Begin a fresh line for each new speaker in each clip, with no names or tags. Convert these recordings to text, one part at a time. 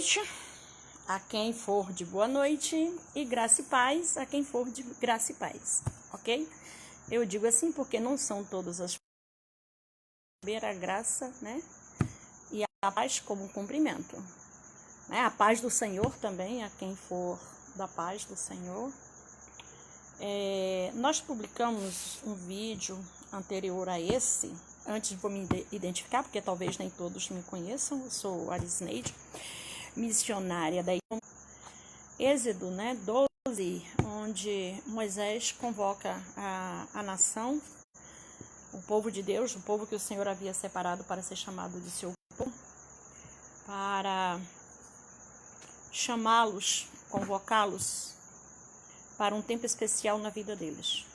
noite a quem for de boa noite e graça e paz a quem for de graça e paz, ok? Eu digo assim porque não são todas as a graça, né? E a paz como cumprimento, né? A paz do Senhor também a quem for da paz do Senhor. Nós publicamos um vídeo anterior a esse. Antes vou me identificar, porque talvez nem todos me conheçam. Eu sou Arisneide, missionária da Êxodo, né, 12, onde Moisés convoca a nação, o povo de Deus, o povo que o Senhor havia separado para ser chamado de seu povo, para chamá-los, convocá-los para um tempo especial na vida deles.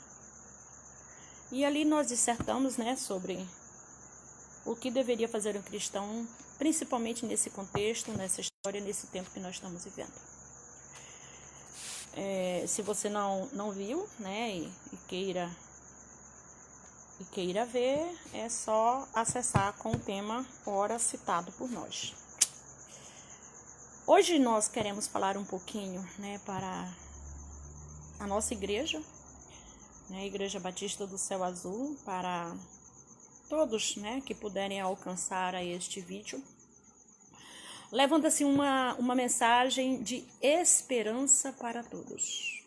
E ali nós dissertamos, né, sobre o que deveria fazer um cristão, principalmente nesse contexto, nessa história, nesse tempo que nós estamos vivendo. Se você não viu, né, e queira ver, é só acessar com o tema ora citado por nós. Hoje nós queremos falar um pouquinho, né, para a nossa igreja, né, a Igreja Batista do Céu Azul, para todos, né, que puderem alcançar a este vídeo, levando assim uma mensagem de esperança para todos.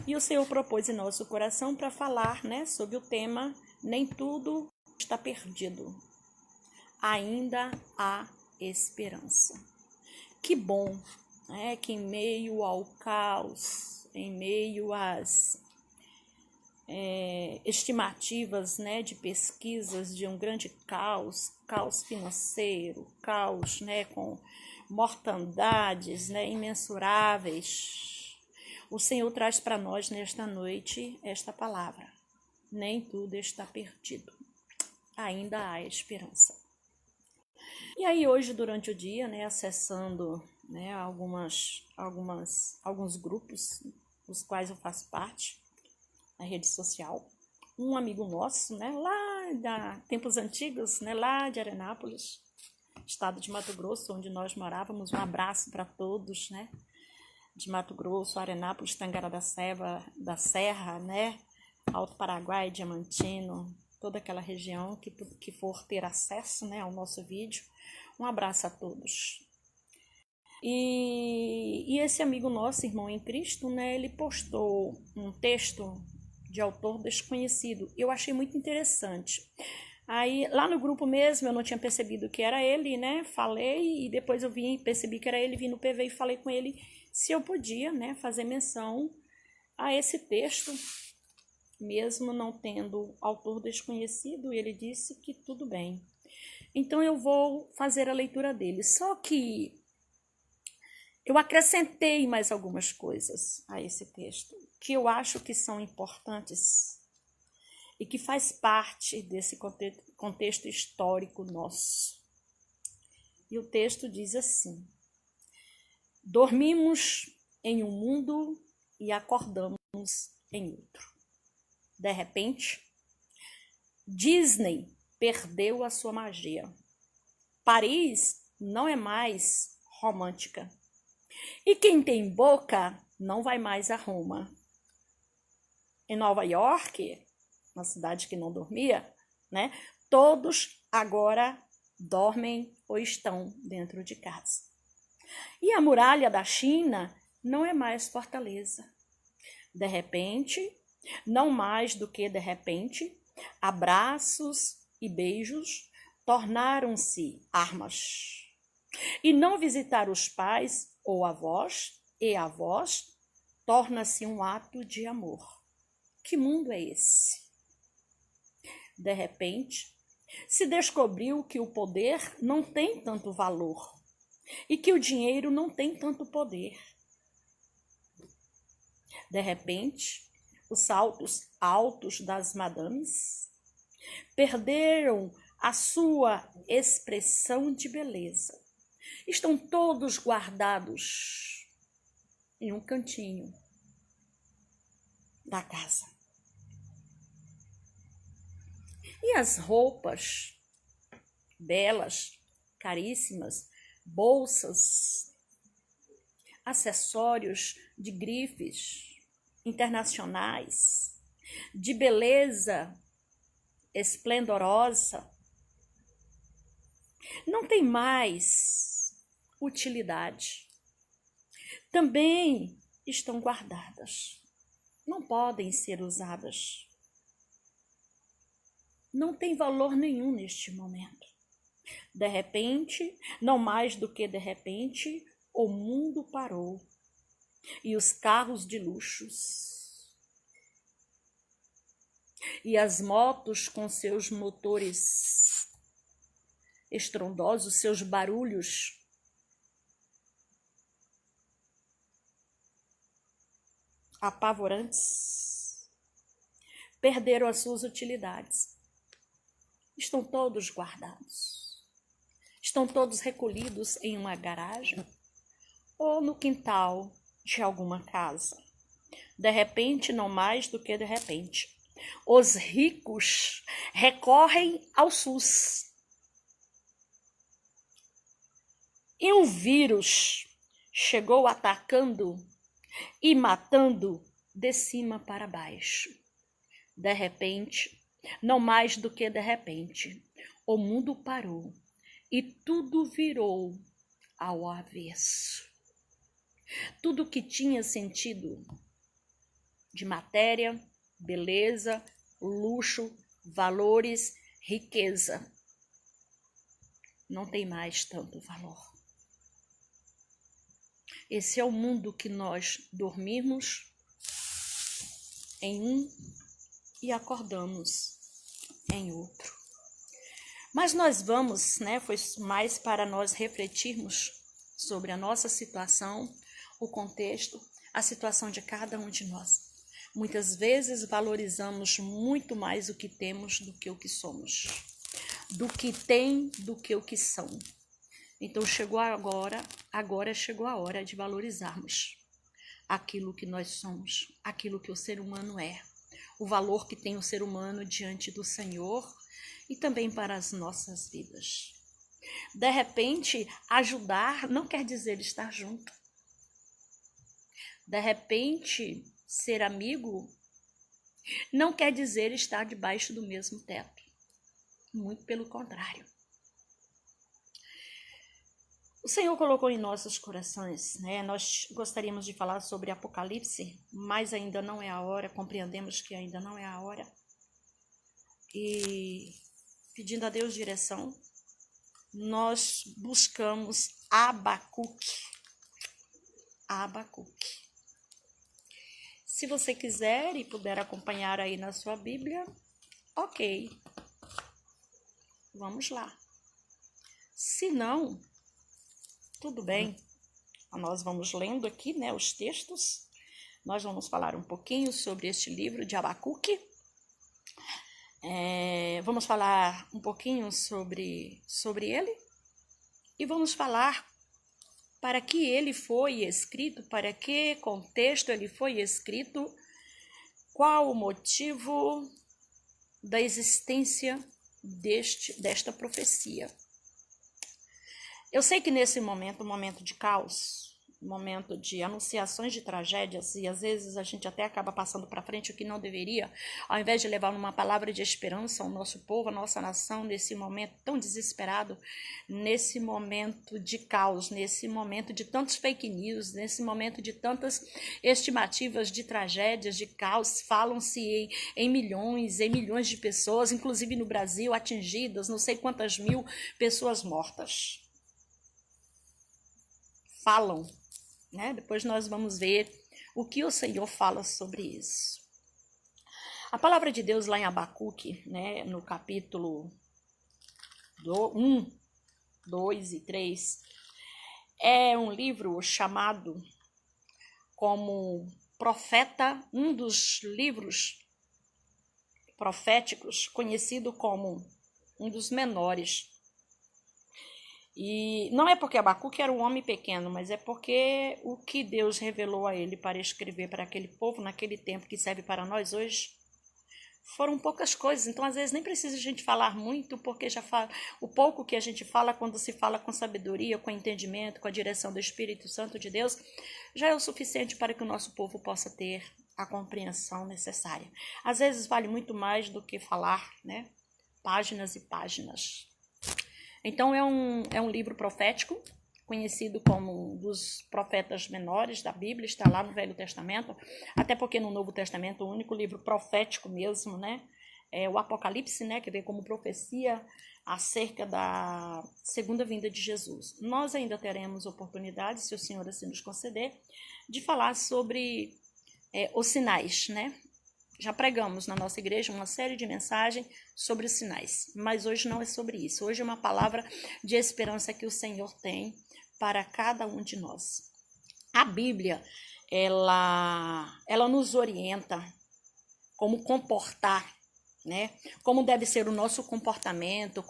E o Senhor propôs em nosso coração para falar, né, sobre o tema nem tudo está perdido, ainda há esperança. Que bom, né, que em meio ao caos, em meio às estimativas, né, de pesquisas de um grande caos financeiro, caos, né, com mortandades, né, imensuráveis, o Senhor traz para nós nesta noite esta palavra: nem tudo está perdido, ainda há esperança. E aí hoje durante o dia, né, acessando, né, alguns grupos dos quais eu faço parte na rede social, um amigo nosso, né, lá de tempos antigos, né, lá de Arenápolis, estado de Mato Grosso, onde nós morávamos. Um abraço para todos, né, de Mato Grosso, Arenápolis, Tangará da Serra, né, Alto Paraguai, Diamantino, toda aquela região que for ter acesso, né, ao nosso vídeo. Um abraço a todos. E esse amigo nosso, irmão em Cristo, né, ele postou um texto de autor desconhecido. Eu achei muito interessante. Aí, lá no grupo mesmo, eu não tinha percebido que era ele, né? Falei e depois eu percebi que era ele, vim no PV e falei com ele se eu podia, né, fazer menção a esse texto, mesmo não tendo autor desconhecido. Ele disse que tudo bem. Então, eu vou fazer a leitura dele. Só que eu acrescentei mais algumas coisas a esse texto, que eu acho que são importantes e que faz parte desse contexto histórico nosso. E o texto diz assim: dormimos em um mundo e acordamos em outro. De repente, Disney perdeu a sua magia. Paris não é mais romântica. E quem tem boca não vai mais a Roma. Em Nova York, uma cidade que não dormia, né, todos agora dormem ou estão dentro de casa. E a muralha da China não é mais fortaleza. De repente, não mais do que de repente, abraços e beijos tornaram-se armas. E não visitar os pais ou avós e avós torna-se um ato de amor. Que mundo é esse? De repente, se descobriu que o poder não tem tanto valor e que o dinheiro não tem tanto poder. De repente, os saltos altos das madames perderam a sua expressão de beleza. Estão todos guardados em um cantinho da casa. E as roupas belas, caríssimas, bolsas acessórios de grifes internacionais, de beleza esplendorosa, não tem mais utilidade. Também estão guardadas, não podem ser usadas. Não tem valor nenhum neste momento. De repente, não mais do que de repente, o mundo parou. E os carros de luxos, e as motos com seus motores estrondosos, seus barulhos, apavorantes, perderam as suas utilidades. Estão todos guardados. Estão todos recolhidos em uma garagem ou no quintal de alguma casa. De repente, não mais do que de repente, os ricos recorrem ao SUS. E um vírus chegou atacando e matando de cima para baixo. De repente, não mais do que de repente, o mundo parou e tudo virou ao avesso. Tudo que tinha sentido de matéria, beleza, luxo, valores, riqueza, não tem mais tanto valor. Esse é o mundo que nós dormimos em um e acordamos em outro. Mas nós vamos, foi mais para nós refletirmos sobre a nossa situação, o contexto, a situação de cada um de nós. Muitas vezes valorizamos muito mais o que temos do que o que somos, do que tem do que o que são. Então chegou agora chegou a hora de valorizarmos aquilo que nós somos, aquilo que o ser humano é, o valor que tem o ser humano diante do Senhor e também para as nossas vidas. De repente, ajudar não quer dizer estar junto. De repente, ser amigo não quer dizer estar debaixo do mesmo teto. Muito pelo contrário. O Senhor colocou em nossos corações, nós gostaríamos de falar sobre Apocalipse, mas ainda não é a hora, compreendemos que ainda não é a hora. E pedindo a Deus direção, nós buscamos Abacuque. Se você quiser e puder acompanhar aí na sua Bíblia, ok. Vamos lá. Se não, tudo bem. Nós vamos lendo aqui, os textos. Nós vamos falar um pouquinho sobre este livro de Abacuque. Vamos falar um pouquinho sobre ele. E vamos falar para que ele foi escrito, para que contexto ele foi escrito, qual o motivo da existência desta profecia. Eu sei que nesse momento, um momento de caos, um momento de anunciações de tragédias, e às vezes a gente até acaba passando para frente o que não deveria, ao invés de levar uma palavra de esperança ao nosso povo, à nossa nação, nesse momento tão desesperado, nesse momento de caos, nesse momento de tantos fake news, nesse momento de tantas estimativas de tragédias, de caos, falam-se em milhões de pessoas, inclusive no Brasil, atingidas, não sei quantas mil pessoas mortas. Falam, Depois nós vamos ver o que o Senhor fala sobre isso. A palavra de Deus lá em Abacuque, no capítulo 1, 2 e 3, é um livro chamado como profeta, um dos livros proféticos, conhecido como um dos menores. E não é porque Abacuque era um homem pequeno, mas é porque o que Deus revelou a ele para escrever para aquele povo naquele tempo, que serve para nós hoje, foram poucas coisas, então às vezes nem precisa a gente falar muito, porque já fala, o pouco que a gente fala, quando se fala com sabedoria, com entendimento, com a direção do Espírito Santo de Deus, já é o suficiente para que o nosso povo possa ter a compreensão necessária. Às vezes vale muito mais do que falar, né? Páginas e páginas. Então é um livro profético, conhecido como um dos profetas menores da Bíblia, está lá no Velho Testamento, até porque no Novo Testamento o único livro profético mesmo, né, é o Apocalipse, né, que vem como profecia acerca da segunda vinda de Jesus. Nós ainda teremos oportunidade, se o Senhor assim nos conceder, de falar sobre os sinais, né? Já pregamos na nossa igreja uma série de mensagens sobre os sinais, mas hoje não é sobre isso. Hoje é uma palavra de esperança que o Senhor tem para cada um de nós. A Bíblia, ela nos orienta como comportar, né? Como deve ser o nosso comportamento,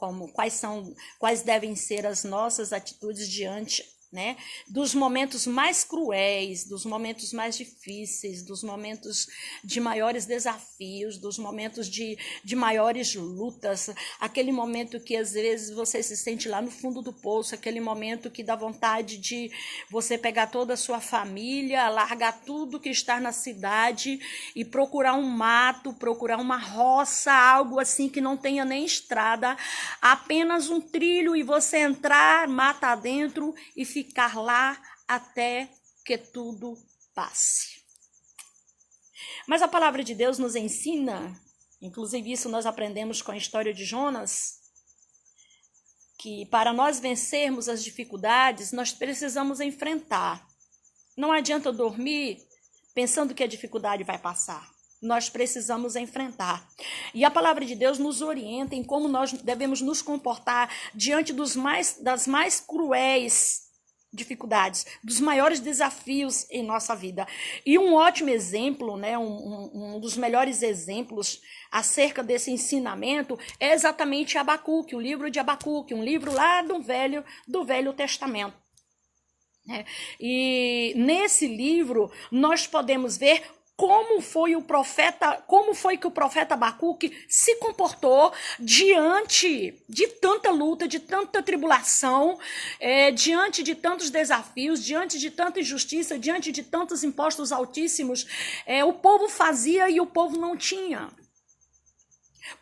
quais devem ser as nossas atitudes diante, né, dos momentos mais cruéis, dos momentos mais difíceis, dos momentos de maiores desafios, dos momentos de maiores lutas, aquele momento que às vezes você se sente lá no fundo do poço, aquele momento que dá vontade de você pegar toda a sua família, largar tudo que está na cidade e procurar um mato, procurar uma roça, algo assim que não tenha nem estrada, apenas um trilho, e você entrar, mata adentro e ficar lá até que tudo passe. Mas a palavra de Deus nos ensina, inclusive isso nós aprendemos com a história de Jonas, que para nós vencermos as dificuldades, nós precisamos enfrentar. Não adianta dormir pensando que a dificuldade vai passar. Nós precisamos enfrentar. E a palavra de Deus nos orienta em como nós devemos nos comportar diante das mais cruéis dificuldades, dos maiores desafios em nossa vida. E um ótimo exemplo, né, um dos melhores exemplos acerca desse ensinamento é exatamente Abacuque, o livro de Abacuque, um livro lá do Velho Testamento. E nesse livro nós podemos ver como foi que o profeta Abacuque se comportou diante de tanta luta, de tanta tribulação, diante de tantos desafios, diante de tanta injustiça, diante de tantos impostos altíssimos. O povo fazia e o povo não tinha.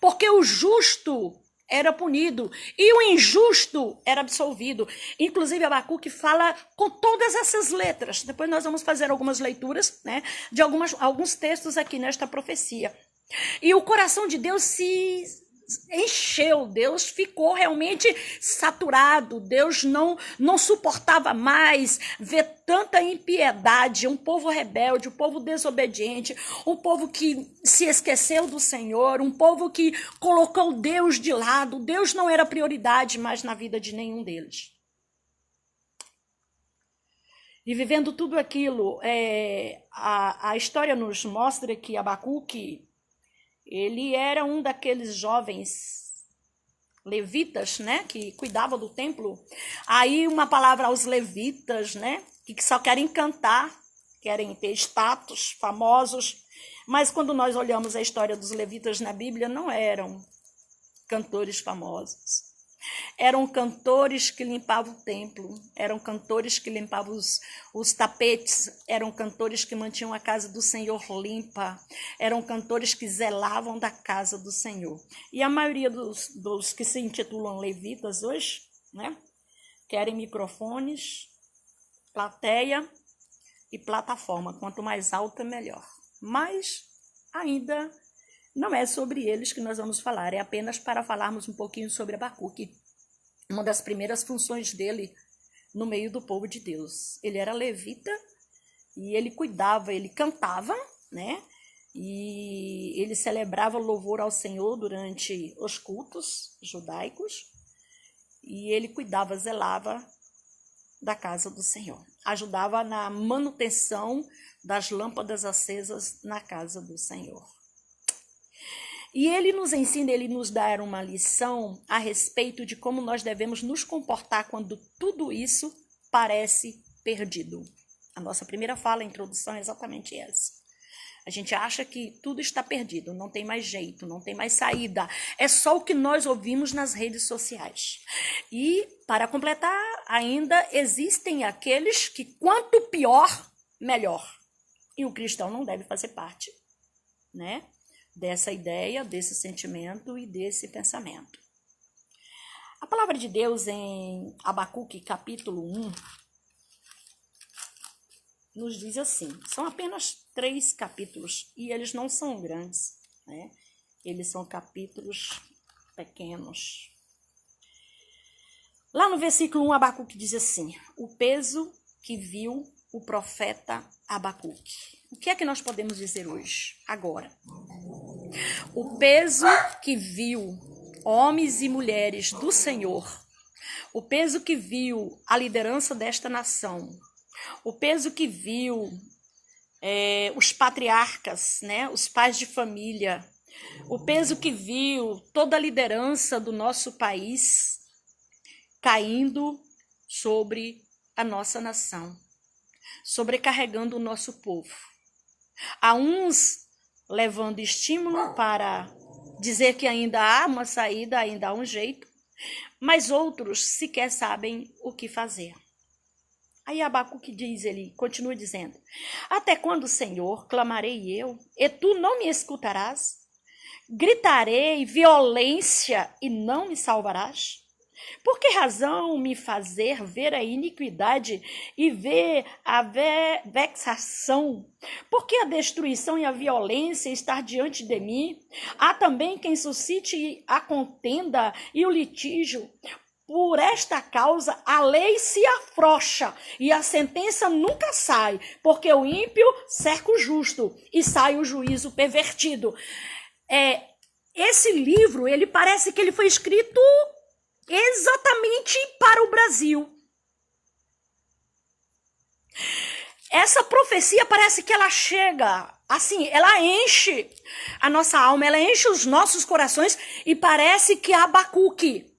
Porque o justo era punido e o injusto era absolvido. Inclusive, Abacuque fala com todas essas letras. Depois nós vamos fazer algumas leituras, né, de alguns textos aqui nesta profecia. E o coração de Deus se encheu, Deus ficou realmente saturado, Deus não suportava mais ver tanta impiedade, um povo rebelde, um povo desobediente, um povo que se esqueceu do Senhor, um povo que colocou Deus de lado. Deus não era prioridade mais na vida de nenhum deles. E vivendo tudo aquilo, a história nos mostra que Abacuque, ele era um daqueles jovens levitas, né, que cuidavam do templo. Aí uma palavra aos levitas, né, que só querem cantar, querem ter status, famosos. Mas quando nós olhamos a história dos levitas na Bíblia, não eram cantores famosos. Eram cantores que limpavam o templo, eram cantores que limpavam os tapetes, eram cantores que mantinham a casa do Senhor limpa, eram cantores que zelavam da casa do Senhor. E a maioria dos que se intitulam levitas hoje, né, querem microfones, plateia e plataforma. Quanto mais alta, melhor. Mas ainda não é sobre eles que nós vamos falar, é apenas para falarmos um pouquinho sobre Abacuque. Uma das primeiras funções dele no meio do povo de Deus. Ele era levita e ele cuidava, ele cantava, né? E ele celebrava louvor ao Senhor durante os cultos judaicos. E ele cuidava, zelava da casa do Senhor. Ajudava na manutenção das lâmpadas acesas na casa do Senhor. E ele nos ensina, ele nos dá uma lição a respeito de como nós devemos nos comportar quando tudo isso parece perdido. A nossa primeira fala, a introdução, é exatamente essa. A gente acha que tudo está perdido, não tem mais jeito, não tem mais saída. É só o que nós ouvimos nas redes sociais. E, para completar, ainda existem aqueles que quanto pior, melhor. E o cristão não deve fazer parte, né, dessa ideia, desse sentimento e desse pensamento. A palavra de Deus em Abacuque, capítulo 1, nos diz assim, são apenas 3 capítulos e eles não são grandes, né? Eles são capítulos pequenos. Lá no versículo 1, Abacuque diz assim, o peso que viu o profeta Abacuque. O que é que nós podemos dizer hoje, agora? O peso que viu homens e mulheres do Senhor, o peso que viu a liderança desta nação, o peso que viu os patriarcas, né, os pais de família, o peso que viu toda a liderança do nosso país caindo sobre a nossa nação, sobrecarregando o nosso povo. Há uns levando estímulo para dizer que ainda há uma saída, ainda há um jeito, mas outros sequer sabem o que fazer. Aí Abacuque diz, ele continua dizendo, até quando, Senhor, clamarei eu, e tu não me escutarás? Gritarei violência e não me salvarás? Por que razão me fazer ver a iniquidade e ver a vexação? Por que a destruição e a violência estar diante de mim? Há também quem suscite a contenda e o litígio. Por esta causa, a lei se afrouxa e a sentença nunca sai, porque o ímpio cerca o justo e sai o juízo pervertido. Esse livro, ele parece que ele foi escrito exatamente para o Brasil. Essa profecia parece que ela chega, assim, ela enche a nossa alma, ela enche os nossos corações e parece que Abacuque,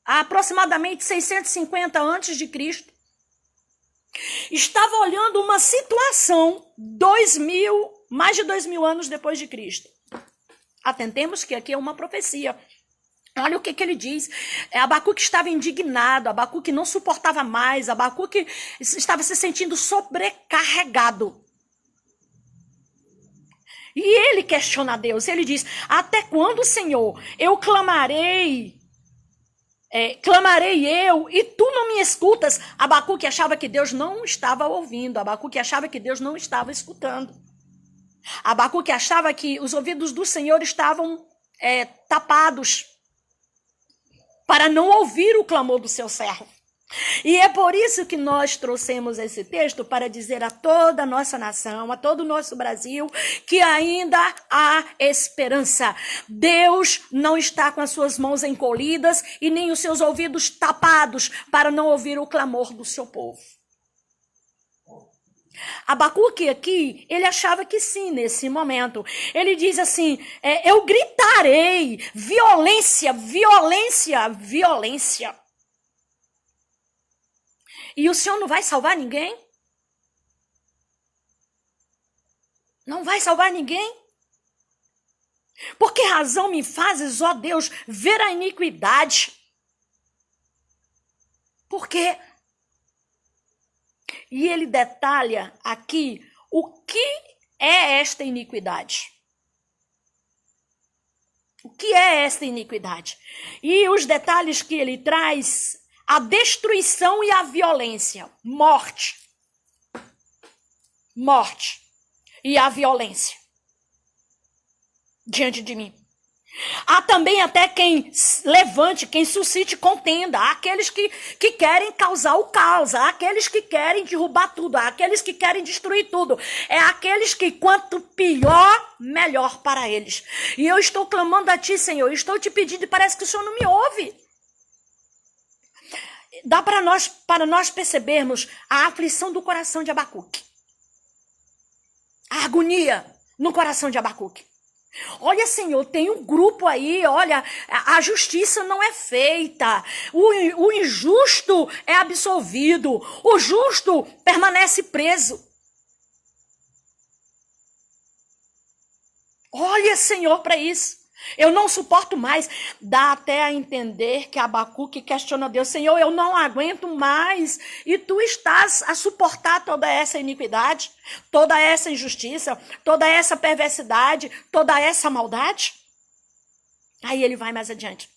há aproximadamente 650 a.C., estava olhando uma situação mais de 2000 anos depois de Cristo. Atentemos que aqui é uma profecia. Olha o que ele diz. Abacuque estava indignado, Abacuque não suportava mais, Abacuque estava se sentindo sobrecarregado. E ele questiona a Deus, ele diz, até quando, Senhor, eu clamarei eu e tu não me escutas? Abacuque achava que Deus não estava ouvindo, Abacuque achava que Deus não estava escutando. Abacuque achava que os ouvidos do Senhor estavam tapados para não ouvir o clamor do seu servo. E é por isso que nós trouxemos esse texto para dizer a toda a nossa nação, a todo o nosso Brasil, que ainda há esperança. Deus não está com as suas mãos encolhidas e nem os seus ouvidos tapados para não ouvir o clamor do seu povo. Abacuque aqui, ele achava que sim, nesse momento. Ele diz assim, eu gritarei, violência, violência, violência. E o Senhor não vai salvar ninguém? Não vai salvar ninguém? Por que razão me fazes, ó Deus, ver a iniquidade? Por quê? E ele detalha aqui o que é esta iniquidade. O que é esta iniquidade? E os detalhes que ele traz, a destruição e a violência, morte e a violência diante de mim. Há também até quem levante, quem suscite contenda, há aqueles que querem causar o caos, há aqueles que querem derrubar tudo, há aqueles que querem destruir tudo. É aqueles que quanto pior, melhor para eles. E eu estou clamando a ti, Senhor, estou te pedindo e parece que o Senhor não me ouve. Dá para nós percebermos a aflição do coração de Abacuque. A agonia no coração de Abacuque. Olha, Senhor, tem um grupo aí, olha, a justiça não é feita, o injusto é absolvido, o justo permanece preso. Olha, Senhor, para isso. Eu não suporto mais. Dá até a entender que Abacuque questiona Deus. Senhor, eu não aguento mais. E tu estás a suportar toda essa iniquidade, toda essa injustiça, toda essa perversidade, toda essa maldade? Aí ele vai mais adiante.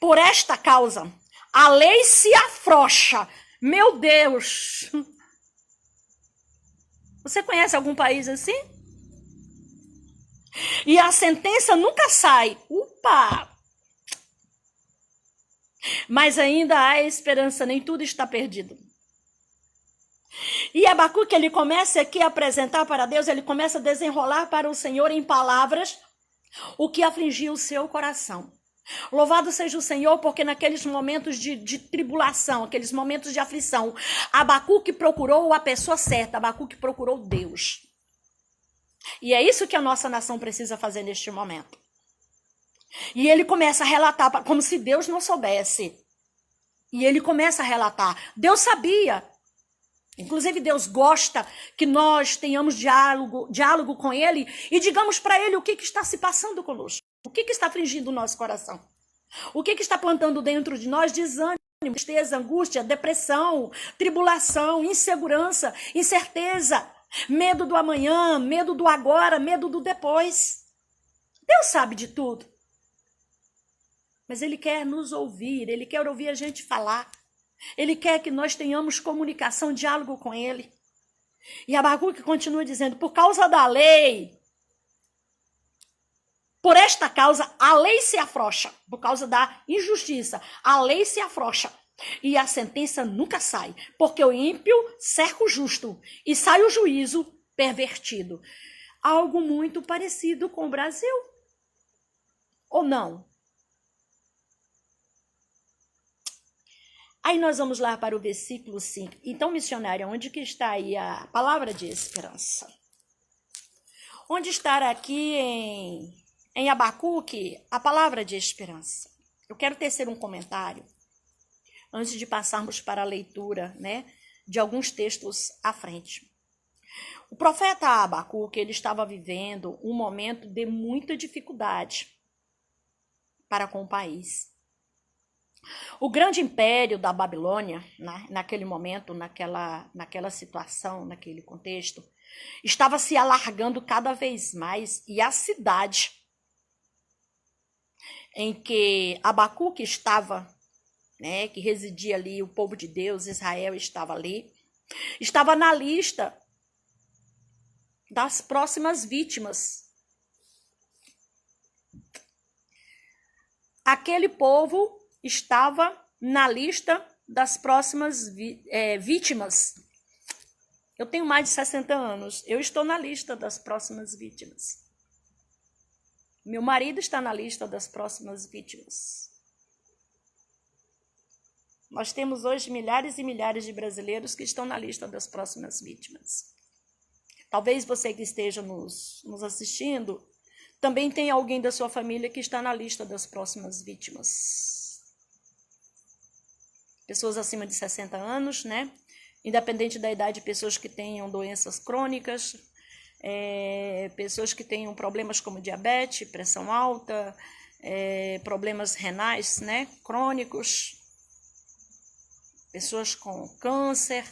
Por esta causa, a lei se afrouxa. Meu Deus! Você conhece algum país assim? E a sentença nunca sai. Upa! Mas ainda há esperança, nem tudo está perdido. E Abacuque, ele começa aqui a apresentar para Deus, ele começa a desenrolar para o Senhor em palavras o que afligiu o seu coração. Louvado seja o Senhor, porque naqueles momentos de tribulação, aqueles momentos de aflição, Abacuque procurou a pessoa certa, Abacuque procurou Deus. E é isso que a nossa nação precisa fazer neste momento. E ele começa a relatar, como se Deus não soubesse. E ele começa a relatar. Deus sabia. Inclusive, Deus gosta que nós tenhamos diálogo com ele e digamos para ele o que está se passando conosco. O que está afligindo o nosso coração. O que está plantando dentro de nós desânimo, tristeza, angústia, depressão, tribulação, insegurança, incerteza, medo do amanhã, medo do agora, medo do depois. Deus sabe de tudo. Mas ele quer nos ouvir, ele quer ouvir a gente falar. Ele quer que nós tenhamos comunicação, diálogo com ele. E Abacuque continua dizendo, por causa da lei, por esta causa, a lei se afrouxa. Por causa da injustiça, a lei se afrouxa. E a sentença nunca sai. Porque o ímpio cerca o justo e sai o juízo pervertido. Algo muito parecido com o Brasil. Ou não? Aí nós vamos lá para o versículo 5. Então, missionária, onde que está aí a palavra de esperança? Onde está aqui em Abacuque a palavra de esperança? Eu quero tecer um comentário, antes de passarmos para a leitura, né, de alguns textos à frente. O profeta Abacuque, ele estava vivendo um momento de muita dificuldade para com o país. O grande império da Babilônia, naquele momento, naquela situação, naquele contexto, estava se alargando cada vez mais e a cidade em que Abacuque estava, né, que residia ali, o povo de Deus, Israel estava ali, estava na lista das próximas vítimas. Aquele povo estava na lista das próximas vítimas. Eu tenho mais de 60 anos. Eu estou na lista das próximas vítimas. Meu marido está na lista das próximas vítimas. Nós temos hoje milhares e milhares de brasileiros que estão na lista das próximas vítimas. Talvez você que esteja nos assistindo também tenha alguém da sua família que está na lista das próximas vítimas. Pessoas acima de 60 anos, né? Independente da idade, pessoas que tenham doenças crônicas, pessoas que tenham problemas como diabetes, pressão alta, problemas renais, né? Crônicos, pessoas com câncer,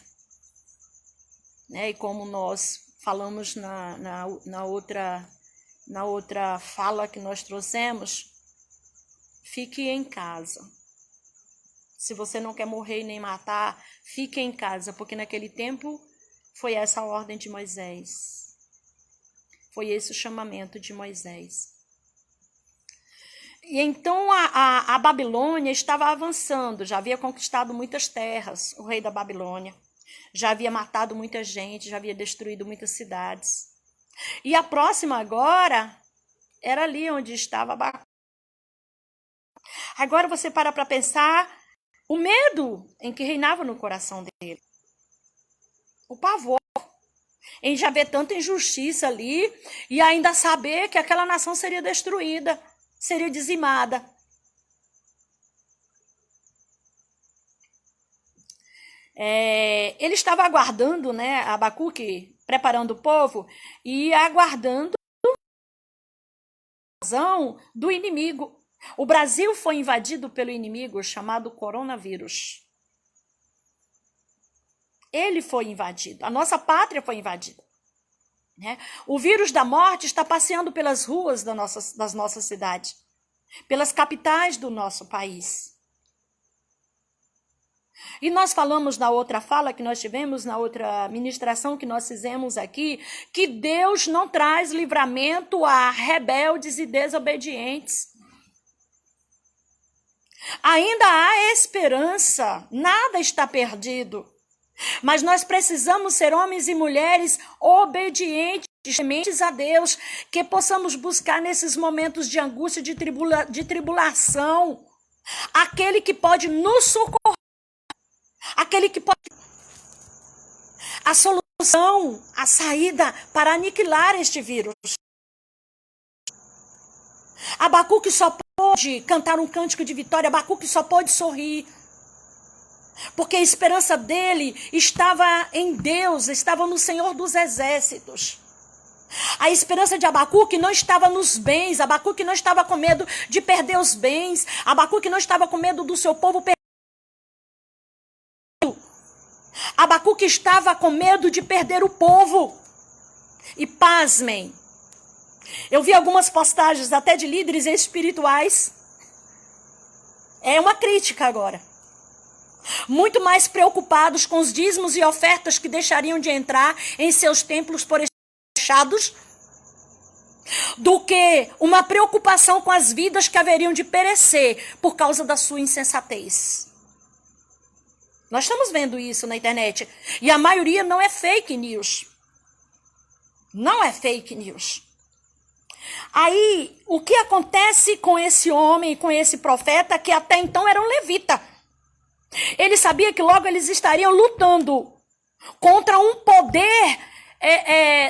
né? E como nós falamos na outra fala que nós trouxemos, fique em casa. Se você não quer morrer e nem matar, fique em casa, porque naquele tempo foi essa a ordem de Moisés. Foi esse o chamamento de Moisés. E então a Babilônia estava avançando, já havia conquistado muitas terras, o rei da Babilônia. Já havia matado muita gente, já havia destruído muitas cidades. E a próxima agora era ali onde estava Abacuque. Agora você para pensar o medo em que reinava no coração dele. O pavor em já ver tanta injustiça ali e ainda saber que aquela nação seria destruída, seria dizimada. Ele estava aguardando, né, Abacuque, preparando o povo e aguardando a invasão do inimigo. O Brasil foi invadido pelo inimigo chamado coronavírus. Ele foi invadido, a nossa pátria foi invadida. Né? O vírus da morte está passeando pelas ruas das nossas cidades, pelas capitais do nosso país. E nós falamos na outra fala que nós tivemos, na outra ministração que nós fizemos aqui, que Deus não traz livramento a rebeldes e desobedientes. Ainda há esperança, nada está perdido. Mas nós precisamos ser homens e mulheres obedientes, tementes a Deus, que possamos buscar nesses momentos de angústia, de tribulação, aquele que pode nos socorrer, aquele que pode a solução, a saída para aniquilar este vírus. Abacuque só pode cantar um cântico de vitória, Abacuque só pode sorrir. Porque a esperança dele estava em Deus, estava no Senhor dos Exércitos. A esperança de Abacuque não estava nos bens, Abacuque não estava com medo de perder os bens, Abacuque não estava com medo do seu povo perder. Abacuque estava com medo de perder o povo. E pasmem, eu vi algumas postagens até de líderes espirituais. É uma crítica agora. Muito mais preocupados com os dízimos e ofertas que deixariam de entrar em seus templos por fechados, do que uma preocupação com as vidas que haveriam de perecer por causa da sua insensatez. Nós estamos vendo isso na internet. E a maioria não é fake news. Não é fake news. Aí, o que acontece com esse homem, com esse profeta, que até então era um levita? Ele sabia que logo eles estariam lutando contra um poder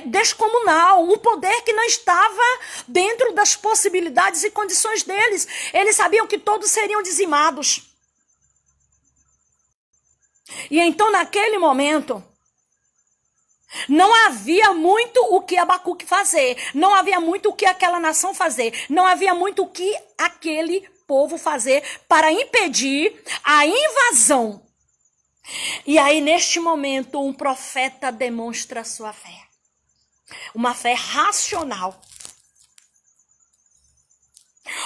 descomunal, um poder que não estava dentro das possibilidades e condições deles. Eles sabiam que todos seriam dizimados. E então, naquele momento, não havia muito o que Abacuque fazer, não havia muito o que aquela nação fazer, não havia muito o que aquele povo fazer para impedir a invasão. E aí, neste momento, um profeta demonstra sua fé. Uma fé racional.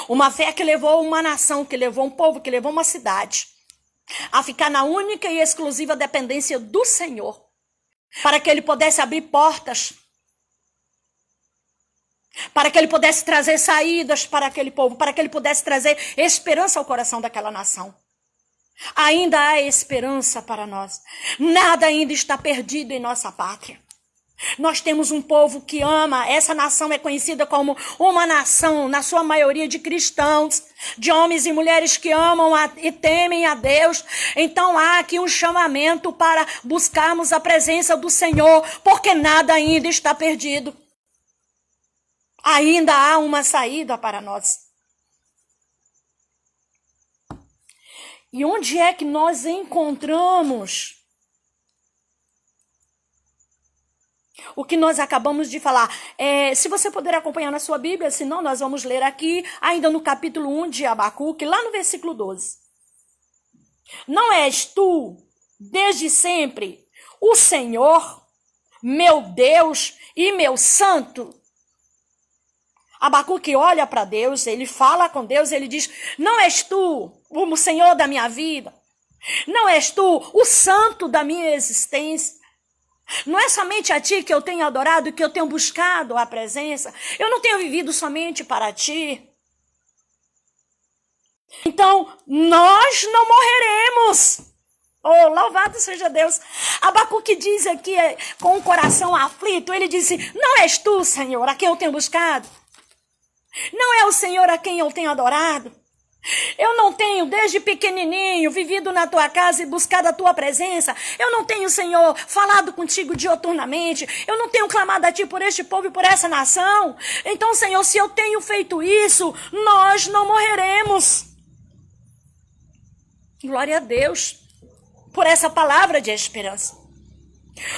Uma fé que levou uma nação, que levou um povo, que levou uma cidade a ficar na única e exclusiva dependência do Senhor, para que ele pudesse abrir portas, para que ele pudesse trazer saídas para aquele povo, para que ele pudesse trazer esperança ao coração daquela nação. Ainda há esperança para nós. Nada ainda está perdido em nossa pátria. Nós temos um povo que ama, essa nação é conhecida como uma nação, na sua maioria de cristãos, de homens e mulheres que amam e temem a Deus. Então há aqui um chamamento para buscarmos a presença do Senhor, porque nada ainda está perdido. Ainda há uma saída para nós. E onde é que nós encontramos o que nós acabamos de falar? Se você puder acompanhar na sua Bíblia, senão nós vamos ler aqui, ainda no capítulo 1 de Abacuque, lá no versículo 12. Não és tu, desde sempre, o Senhor, meu Deus e meu santo? Abacuque olha para Deus, ele fala com Deus, ele diz: não és tu o Senhor da minha vida? Não és tu o santo da minha existência? Não é somente a ti que eu tenho adorado, que eu tenho buscado a presença? Eu não tenho vivido somente para ti? Então, nós não morreremos. Oh, louvado seja Deus. Abacuque diz aqui, com o coração aflito, ele disse: não és tu, Senhor, a quem eu tenho buscado? Não é o Senhor a quem eu tenho adorado? Eu não tenho, desde pequenininho, vivido na tua casa e buscado a tua presença. Eu não tenho, Senhor, falado contigo dioturnamente. Eu não tenho clamado a ti por este povo e por essa nação. Então, Senhor, se eu tenho feito isso, nós não morreremos. Glória a Deus por essa palavra de esperança.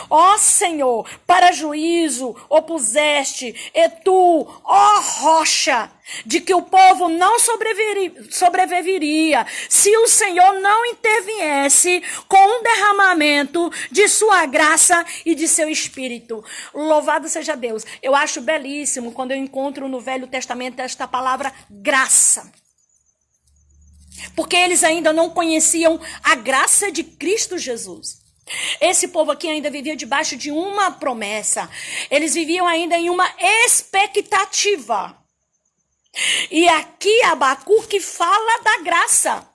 Ó Senhor, para juízo opuseste, e tu, ó rocha, de que o povo não sobreviveria se o Senhor não interviesse com um derramamento de sua graça e de seu espírito. Louvado seja Deus. Eu acho belíssimo quando eu encontro no Velho Testamento esta palavra graça. Porque eles ainda não conheciam a graça de Cristo Jesus. Esse povo aqui ainda vivia debaixo de uma promessa. Eles viviam ainda em uma expectativa. E aqui Abacuque fala da graça.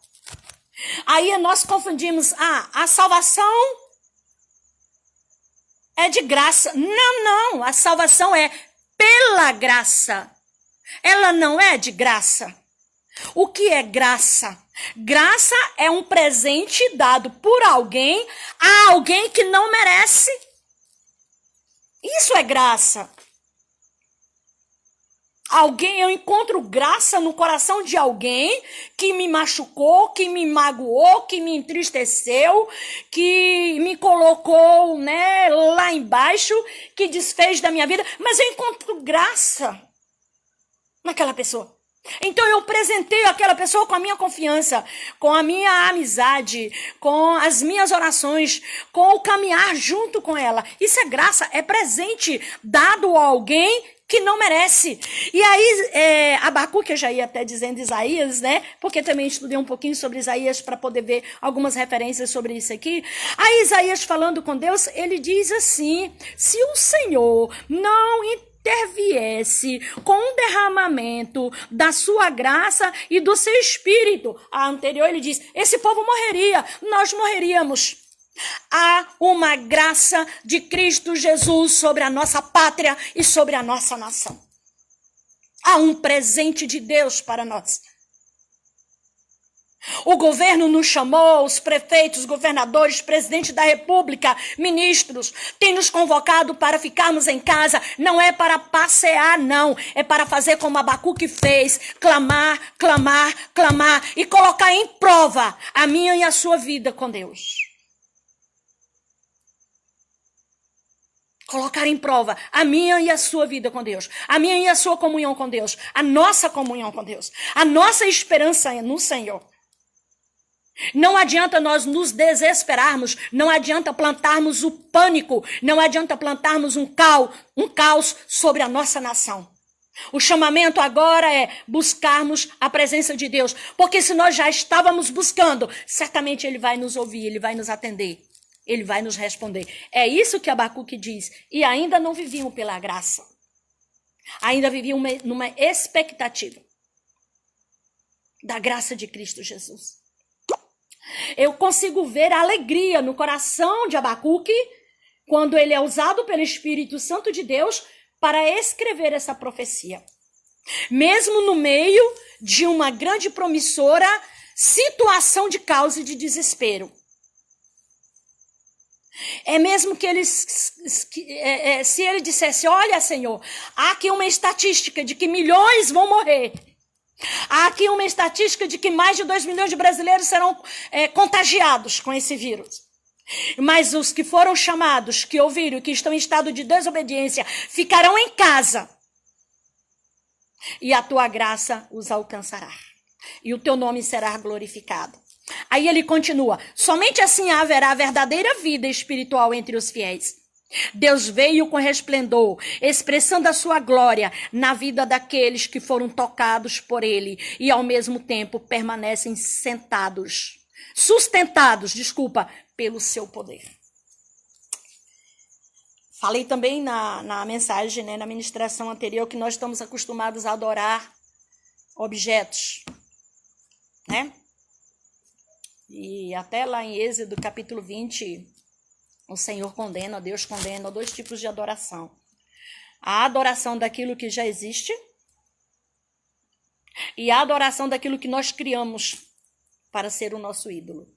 Aí nós confundimos, a salvação é de graça. Não, a salvação é pela graça. Ela não é de graça. O que é graça? Graça é um presente dado por alguém a alguém que não merece. Isso é graça. Eu encontro graça no coração de alguém que me machucou, que me magoou, que me entristeceu, que me colocou, lá embaixo, que desfez da minha vida, mas eu encontro graça naquela pessoa. Então eu presenteio aquela pessoa com a minha confiança, com a minha amizade, com as minhas orações, com o caminhar junto com ela. Isso é graça, é presente dado a alguém que não merece. E aí, Abacuque, eu já ia até dizendo Isaías, porque também estudei um pouquinho sobre Isaías para poder ver algumas referências sobre isso aqui. Aí Isaías falando com Deus, ele diz assim, se o Senhor não interviesse com um derramamento da sua graça e do seu espírito. A anterior ele diz, esse povo morreria, nós morreríamos. Há uma graça de Cristo Jesus sobre a nossa pátria e sobre a nossa nação. Há um presente de Deus para nós. O governo nos chamou, os prefeitos, governadores, presidente da república, ministros, tem nos convocado para ficarmos em casa. Não é para passear, não. É para fazer como Abacuque fez, clamar, clamar, clamar e colocar em prova a minha e a sua vida com Deus. Colocar em prova a minha e a sua vida com Deus, a minha e a sua comunhão com Deus, a nossa comunhão com Deus, a nossa esperança no Senhor. Não adianta nós nos desesperarmos, não adianta plantarmos o pânico, não adianta plantarmos um caos sobre a nossa nação. O chamamento agora é buscarmos a presença de Deus, porque se nós já estávamos buscando, certamente Ele vai nos ouvir, Ele vai nos atender, Ele vai nos responder. É isso que Abacuque diz, e ainda não viviam pela graça, ainda viviam numa expectativa da graça de Cristo Jesus. Eu consigo ver a alegria no coração de Abacuque quando ele é usado pelo Espírito Santo de Deus para escrever essa profecia. Mesmo no meio de uma grande promissora situação de caos e de desespero. É mesmo que se ele dissesse, olha Senhor, há aqui uma estatística de que milhões vão morrer. Há aqui uma estatística de que mais de 2 milhões de brasileiros serão contagiados com esse vírus. Mas os que foram chamados, que ouviram, que estão em estado de desobediência, ficarão em casa. E a tua graça os alcançará. E o teu nome será glorificado. Aí ele continua, somente assim haverá verdadeira vida espiritual entre os fiéis. Deus veio com resplendor, expressando a sua glória na vida daqueles que foram tocados por ele e ao mesmo tempo permanecem sustentados, pelo seu poder. Falei também na mensagem, na ministração anterior, que nós estamos acostumados a adorar objetos, E até lá em Êxodo capítulo 20... Deus condena 2 tipos de adoração. A adoração daquilo que já existe e a adoração daquilo que nós criamos para ser o nosso ídolo.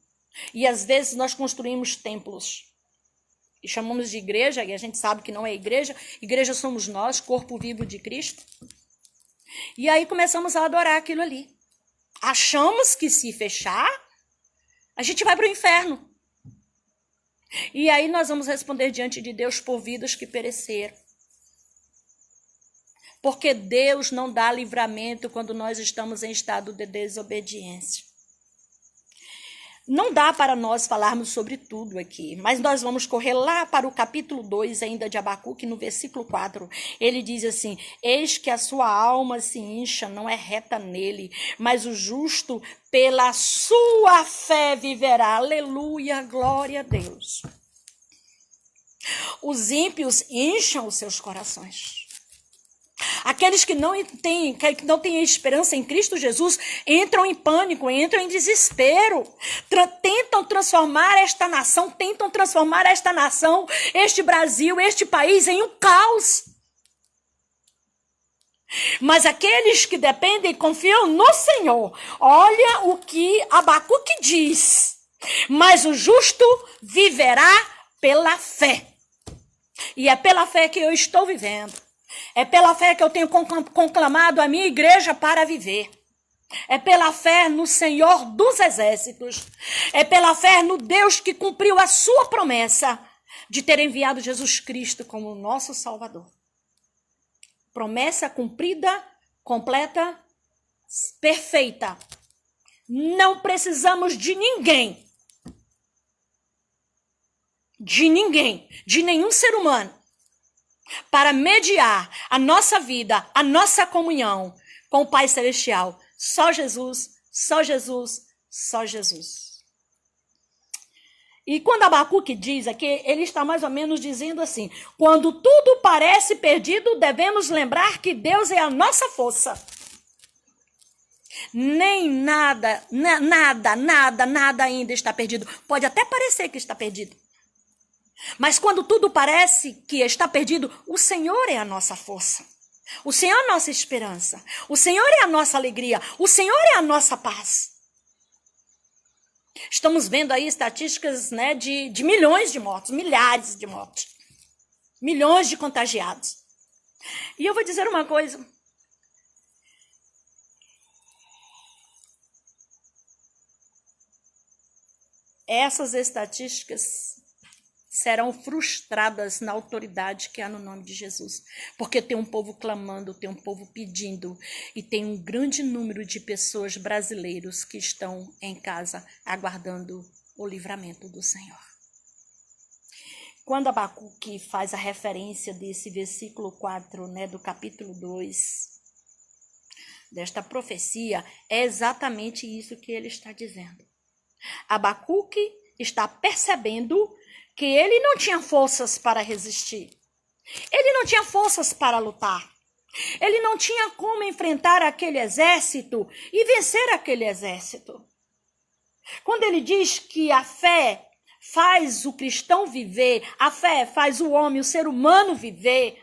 E às vezes nós construímos templos e chamamos de igreja, e a gente sabe que não é igreja. Igreja somos nós, corpo vivo de Cristo. E aí começamos a adorar aquilo ali. Achamos que se fechar, a gente vai para o inferno. E aí nós vamos responder diante de Deus por vidas que pereceram. Porque Deus não dá livramento quando nós estamos em estado de desobediência. Não dá para nós falarmos sobre tudo aqui, mas nós vamos correr lá para o capítulo 2 ainda de Abacuque, no versículo 4. Ele diz assim: eis que a sua alma se incha, não é reta nele, mas o justo pela sua fé viverá. Aleluia, glória a Deus. Os ímpios incham os seus corações. Aqueles que não têm esperança em Cristo Jesus entram em pânico, entram em desespero, tentam transformar esta nação, este Brasil, este país em um caos. Mas aqueles que dependem e confiam no Senhor, olha o que Abacuque diz: mas o justo viverá pela fé. E é pela fé que eu estou vivendo. É pela fé que eu tenho conclamado a minha igreja para viver. É pela fé no Senhor dos Exércitos. É pela fé no Deus que cumpriu a sua promessa de ter enviado Jesus Cristo como nosso Salvador. Promessa cumprida, completa, perfeita. Não precisamos de ninguém. De nenhum ser humano, para mediar a nossa vida, a nossa comunhão com o Pai Celestial. Só Jesus, só Jesus, só Jesus. E quando Abacuque diz aqui, ele está mais ou menos dizendo assim: quando tudo parece perdido, devemos lembrar que Deus é a nossa força. Nem nada ainda está perdido. Pode até parecer que está perdido. Mas quando tudo parece que está perdido, o Senhor é a nossa força. O Senhor é a nossa esperança. O Senhor é a nossa alegria. O Senhor é a nossa paz. Estamos vendo aí estatísticas, né, de milhões de mortos, milhares de mortos. Milhões de contagiados. E eu vou dizer uma coisa. Essas estatísticas serão frustradas na autoridade que há no nome de Jesus. Porque tem um povo clamando, tem um povo pedindo, e tem um grande número de pessoas brasileiros que estão em casa aguardando o livramento do Senhor. Quando Abacuque faz a referência desse versículo 4, né, do capítulo 2, desta profecia, é exatamente isso que ele está dizendo. Abacuque está percebendo que ele não tinha forças para resistir. Ele não tinha forças para lutar. Ele não tinha como enfrentar aquele exército e vencer aquele exército. Quando ele diz que a fé faz o cristão viver, a fé faz o homem, o ser humano viver,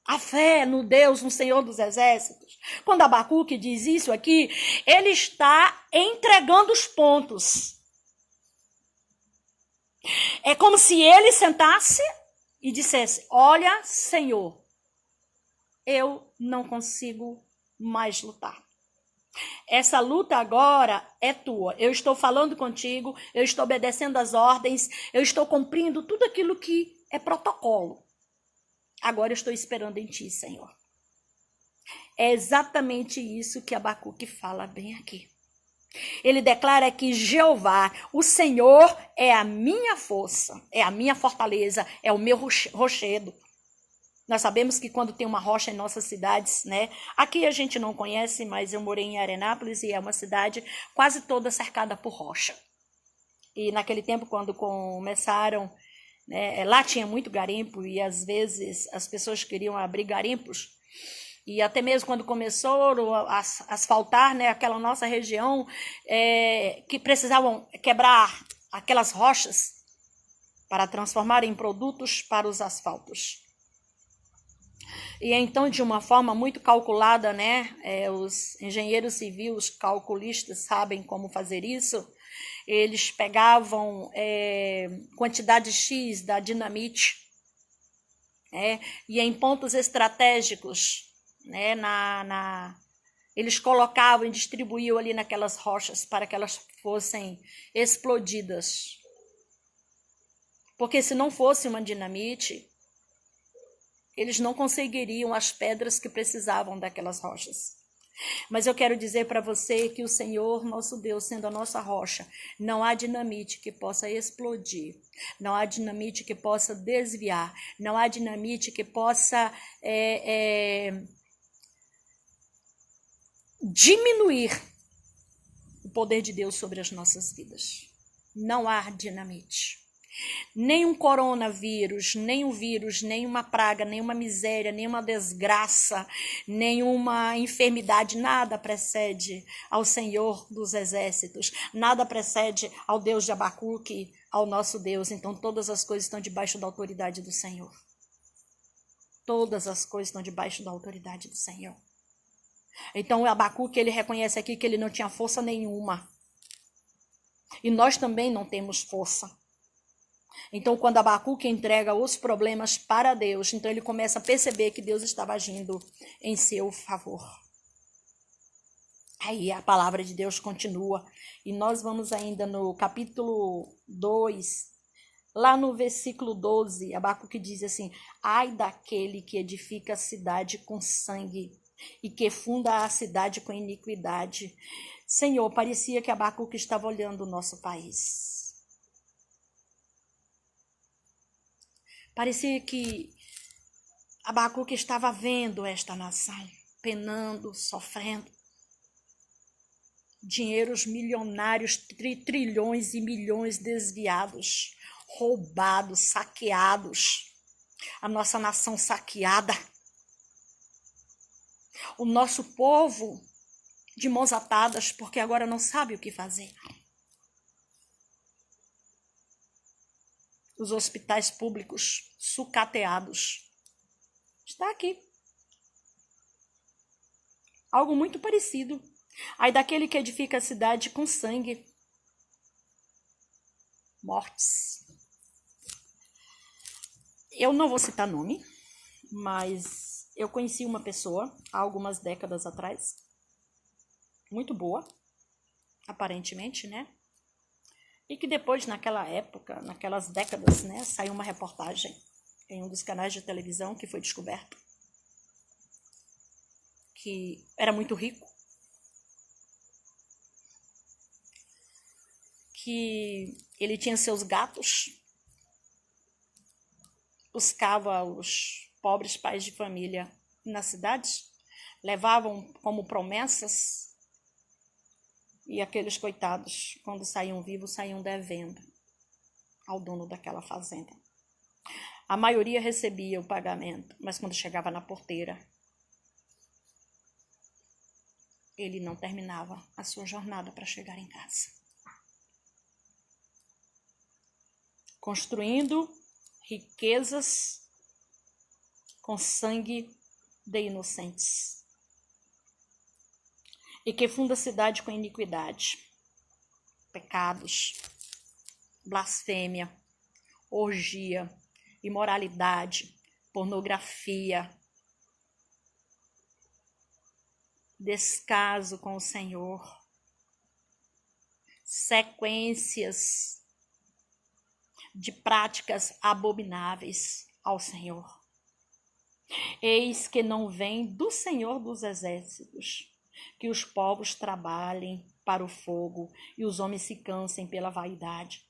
a fé no Deus, no Senhor dos Exércitos. Quando Abacuque diz isso aqui, ele está entregando os pontos. É como se ele sentasse e dissesse: olha, Senhor, eu não consigo mais lutar. Essa luta agora é tua. Eu estou falando contigo, eu estou obedecendo as ordens, eu estou cumprindo tudo aquilo que é protocolo. Agora eu estou esperando em ti, Senhor. É exatamente isso que Abacuque fala bem aqui. Ele declara que Jeová, o Senhor, é a minha força, é a minha fortaleza, é o meu rochedo. Nós sabemos que quando tem uma rocha em nossas cidades, né? Aqui a gente não conhece, mas eu morei em Arenápolis e é uma cidade quase toda cercada por rocha. E naquele tempo, quando começaram, né, lá tinha muito garimpo e às vezes as pessoas queriam abrir garimpos. E até mesmo quando começou a asfaltar, né, aquela nossa região, que precisavam quebrar aquelas rochas para transformar em produtos para os asfaltos. E então, de uma forma muito calculada, né, os engenheiros civis, os calculistas sabem como fazer isso. Eles pegavam quantidade X da dinamite, e em pontos estratégicos, né, eles colocavam e distribuíam ali naquelas rochas para que elas fossem explodidas. Porque se não fosse uma dinamite, eles não conseguiriam as pedras que precisavam daquelas rochas. Mas eu quero dizer para você que o Senhor, nosso Deus, sendo a nossa rocha, não há dinamite que possa explodir, não há dinamite que possa desviar, não há dinamite que possa diminuir o poder de Deus sobre as nossas vidas. Não há dinamite. Nem um coronavírus, nem um vírus, nem uma praga, nem uma miséria, nem uma desgraça, nenhuma enfermidade, nada precede ao Senhor dos exércitos, nada precede ao Deus de Abacuque, ao nosso Deus. Então todas as coisas estão debaixo da autoridade do Senhor. Todas as coisas estão debaixo da autoridade do Senhor. Então o Abacuque, ele reconhece aqui que ele não tinha força nenhuma. E nós também não temos força. Então, quando Abacuque entrega os problemas para Deus, então ele começa a perceber que Deus estava agindo em seu favor. Aí a palavra de Deus continua. E nós vamos ainda no capítulo 2, lá no versículo 12, Abacuque diz assim: ai daquele que edifica a cidade com sangue e que funda a cidade com iniquidade. Senhor, parecia que Abacuque estava olhando o nosso país. Parecia que Abacuque estava vendo esta nação, penando, sofrendo. Dinheiros milionários, trilhões e milhões desviados, roubados, saqueados. A nossa nação saqueada. O nosso povo de mãos atadas, porque agora não sabe o que fazer. Os hospitais públicos sucateados. Está aqui. Algo muito parecido. Aí daquele que edifica a cidade com sangue. Mortes. Eu não vou citar nome, mas eu conheci uma pessoa há algumas décadas atrás. Muito boa, aparentemente, né? E que depois, naquela época, naquelas décadas, né, saiu uma reportagem em um dos canais de televisão que foi descoberto que era muito rico, que ele tinha seus gatos, buscava os pobres pais de família nas cidades, levavam como promessas. E aqueles coitados, quando saíam vivos, saíam devendo ao dono daquela fazenda. A maioria recebia o pagamento, mas quando chegava na porteira, ele não terminava a sua jornada para chegar em casa. Construindo riquezas com sangue de inocentes. E que funda a cidade com iniquidade, pecados, blasfêmia, orgia, imoralidade, pornografia, descaso com o Senhor, sequências de práticas abomináveis ao Senhor. Eis que não vem do Senhor dos exércitos, que os povos trabalhem para o fogo e os homens se cansem pela vaidade.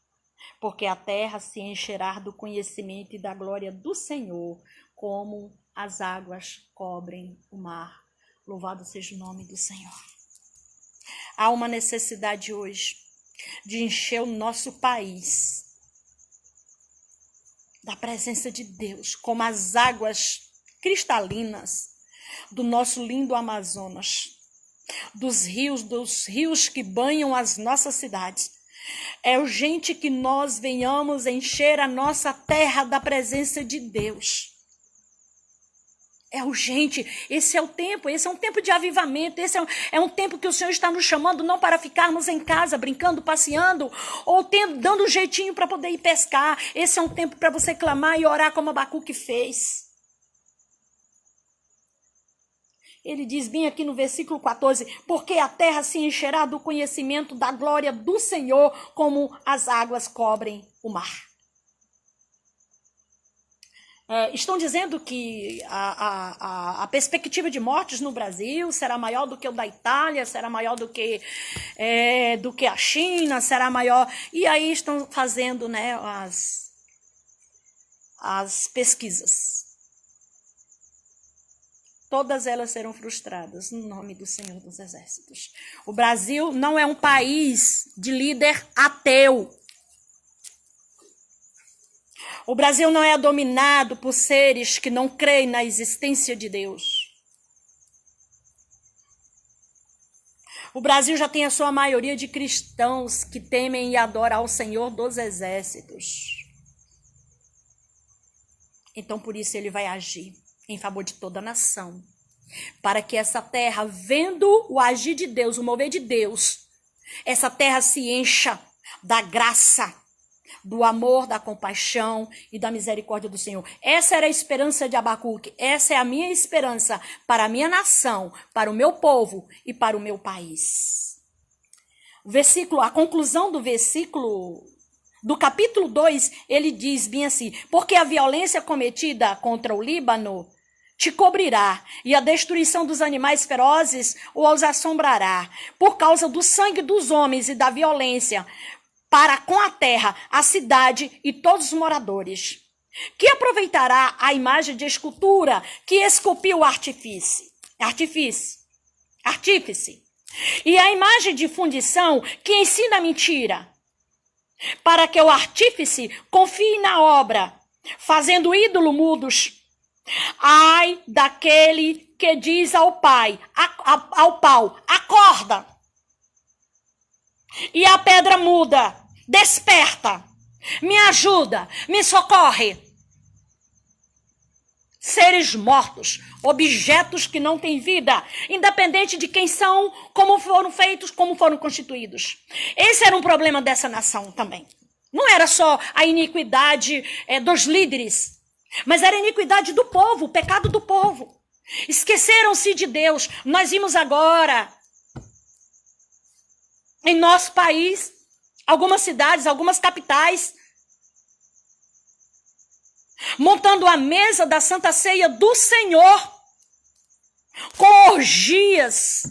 Porque a terra se encherá do conhecimento e da glória do Senhor, como as águas cobrem o mar. Louvado seja o nome do Senhor. Há uma necessidade hoje de encher o nosso país da presença de Deus, como as águas cristalinas do nosso lindo Amazonas. Dos rios que banham as nossas cidades. É urgente que nós venhamos encher a nossa terra da presença de Deus. É urgente, esse é o tempo, esse é um tempo de avivamento, esse é um tempo que o Senhor está nos chamando não para ficarmos em casa brincando, passeando, ou dando um jeitinho para poder ir pescar. Esse é um tempo para você clamar e orar como Abacuque fez. Ele diz bem aqui no versículo 14, porque a terra se encherá do conhecimento da glória do Senhor, como as águas cobrem o mar. Estão dizendo que a perspectiva de mortes no Brasil será maior do que o da Itália, será maior do que a China, será maior. E aí estão fazendo, né, as pesquisas. Todas elas serão frustradas no nome do Senhor dos Exércitos. O Brasil não é um país de líder ateu. O Brasil não é dominado por seres que não creem na existência de Deus. O Brasil já tem a sua maioria de cristãos que temem e adoram ao Senhor dos Exércitos. Então, por isso, ele vai agir em favor de toda a nação. Para que essa terra, vendo o agir de Deus, o mover de Deus, essa terra se encha da graça, do amor, da compaixão e da misericórdia do Senhor. Essa era a esperança de Abacuque. Essa é a minha esperança para a minha nação, para o meu povo e para o meu país. A conclusão do versículo do capítulo 2, ele diz bem assim: porque a violência cometida contra o Líbano te cobrirá, e a destruição dos animais ferozes os assombrará, por causa do sangue dos homens e da violência, para com a terra, a cidade e todos os moradores. Que aproveitará a imagem de escultura que esculpiu o artífice, e a imagem de fundição que ensina a mentira, para que o artífice confie na obra, fazendo ídolo mudos. Ai daquele que diz ao pau, acorda, e a pedra muda, desperta, me ajuda, me socorre. Seres mortos, objetos que não têm vida, independente de quem são, como foram feitos, como foram constituídos. Esse era um problema dessa nação também. Não era só a iniquidade dos líderes, mas era a iniquidade do povo, o pecado do povo. Esqueceram-se de Deus. Nós vimos agora, em nosso país, algumas cidades, algumas capitais, montando a mesa da Santa Ceia do Senhor, com orgias.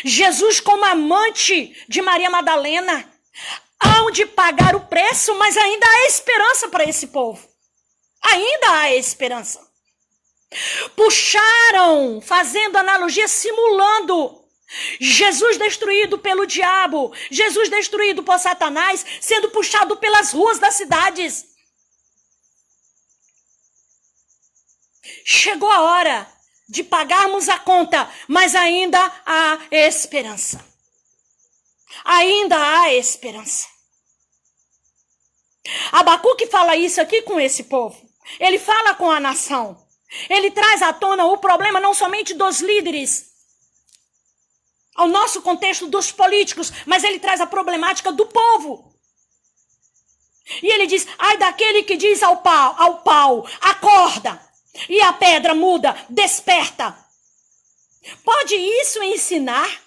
Jesus como amante de Maria Madalena, hão de pagar o preço, mas ainda há esperança para esse povo. Ainda há esperança. Puxaram, fazendo analogia, simulando Jesus destruído pelo diabo, Jesus destruído por Satanás, sendo puxado pelas ruas das cidades. Chegou a hora de pagarmos a conta, mas ainda há esperança. Ainda há esperança. Abacuque fala isso aqui com esse povo. Ele fala com a nação. Ele traz à tona o problema não somente dos líderes, ao nosso contexto dos políticos, mas ele traz a problemática do povo. E ele diz: ai daquele que diz ao pau, acorda, e a pedra muda, desperta. Pode isso ensinar?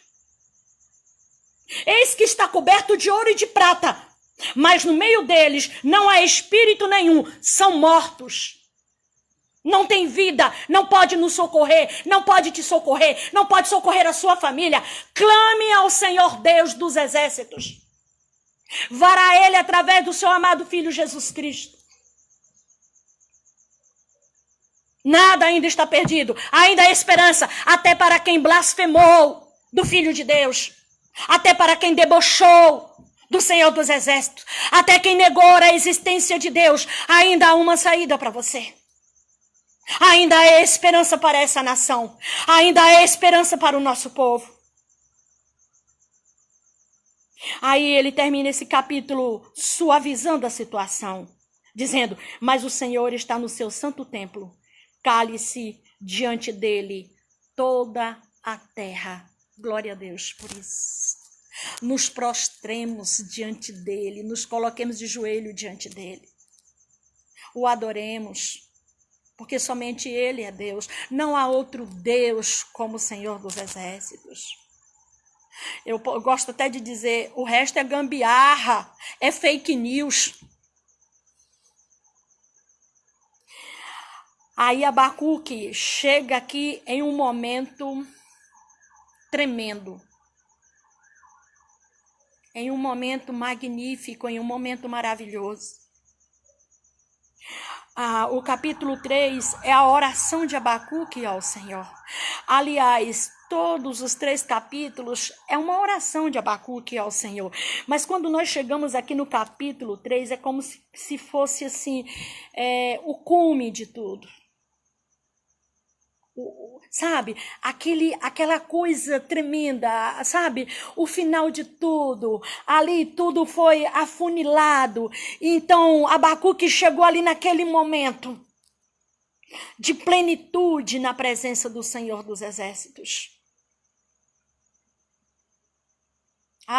Eis que está coberto de ouro e de prata, mas no meio deles não há espírito nenhum, são mortos. Não tem vida, não pode nos socorrer, não pode te socorrer, não pode socorrer a sua família. Clame ao Senhor Deus dos Exércitos. Vará Ele através do seu amado Filho Jesus Cristo. Nada ainda está perdido, ainda há esperança, até para quem blasfemou do Filho de Deus, até para quem debochou do Senhor dos Exércitos, até quem negou a existência de Deus, ainda há uma saída para você. Ainda há esperança para essa nação, ainda há esperança para o nosso povo. Aí ele termina esse capítulo suavizando a situação, dizendo: mas o Senhor está no seu santo templo, cale-se diante dele toda a terra. Glória a Deus por isso. Nos prostremos diante dele, nos coloquemos de joelho diante dele. O adoremos, porque somente ele é Deus. Não há outro Deus como o Senhor dos Exércitos. Eu gosto até de dizer, o resto é gambiarra, é fake news. Aí Abacuque chega aqui em um momento tremendo, em um momento magnífico, em um momento maravilhoso. O capítulo 3 é a oração de Abacuque ao Senhor. Aliás, todos os 3 capítulos é uma oração de Abacuque ao Senhor. Mas quando nós chegamos aqui no capítulo 3, é como se fosse assim, o cume de tudo. Sabe, aquela coisa tremenda, sabe, o final de tudo, ali tudo foi afunilado. Então Abacuque chegou ali naquele momento de plenitude na presença do Senhor dos Exércitos.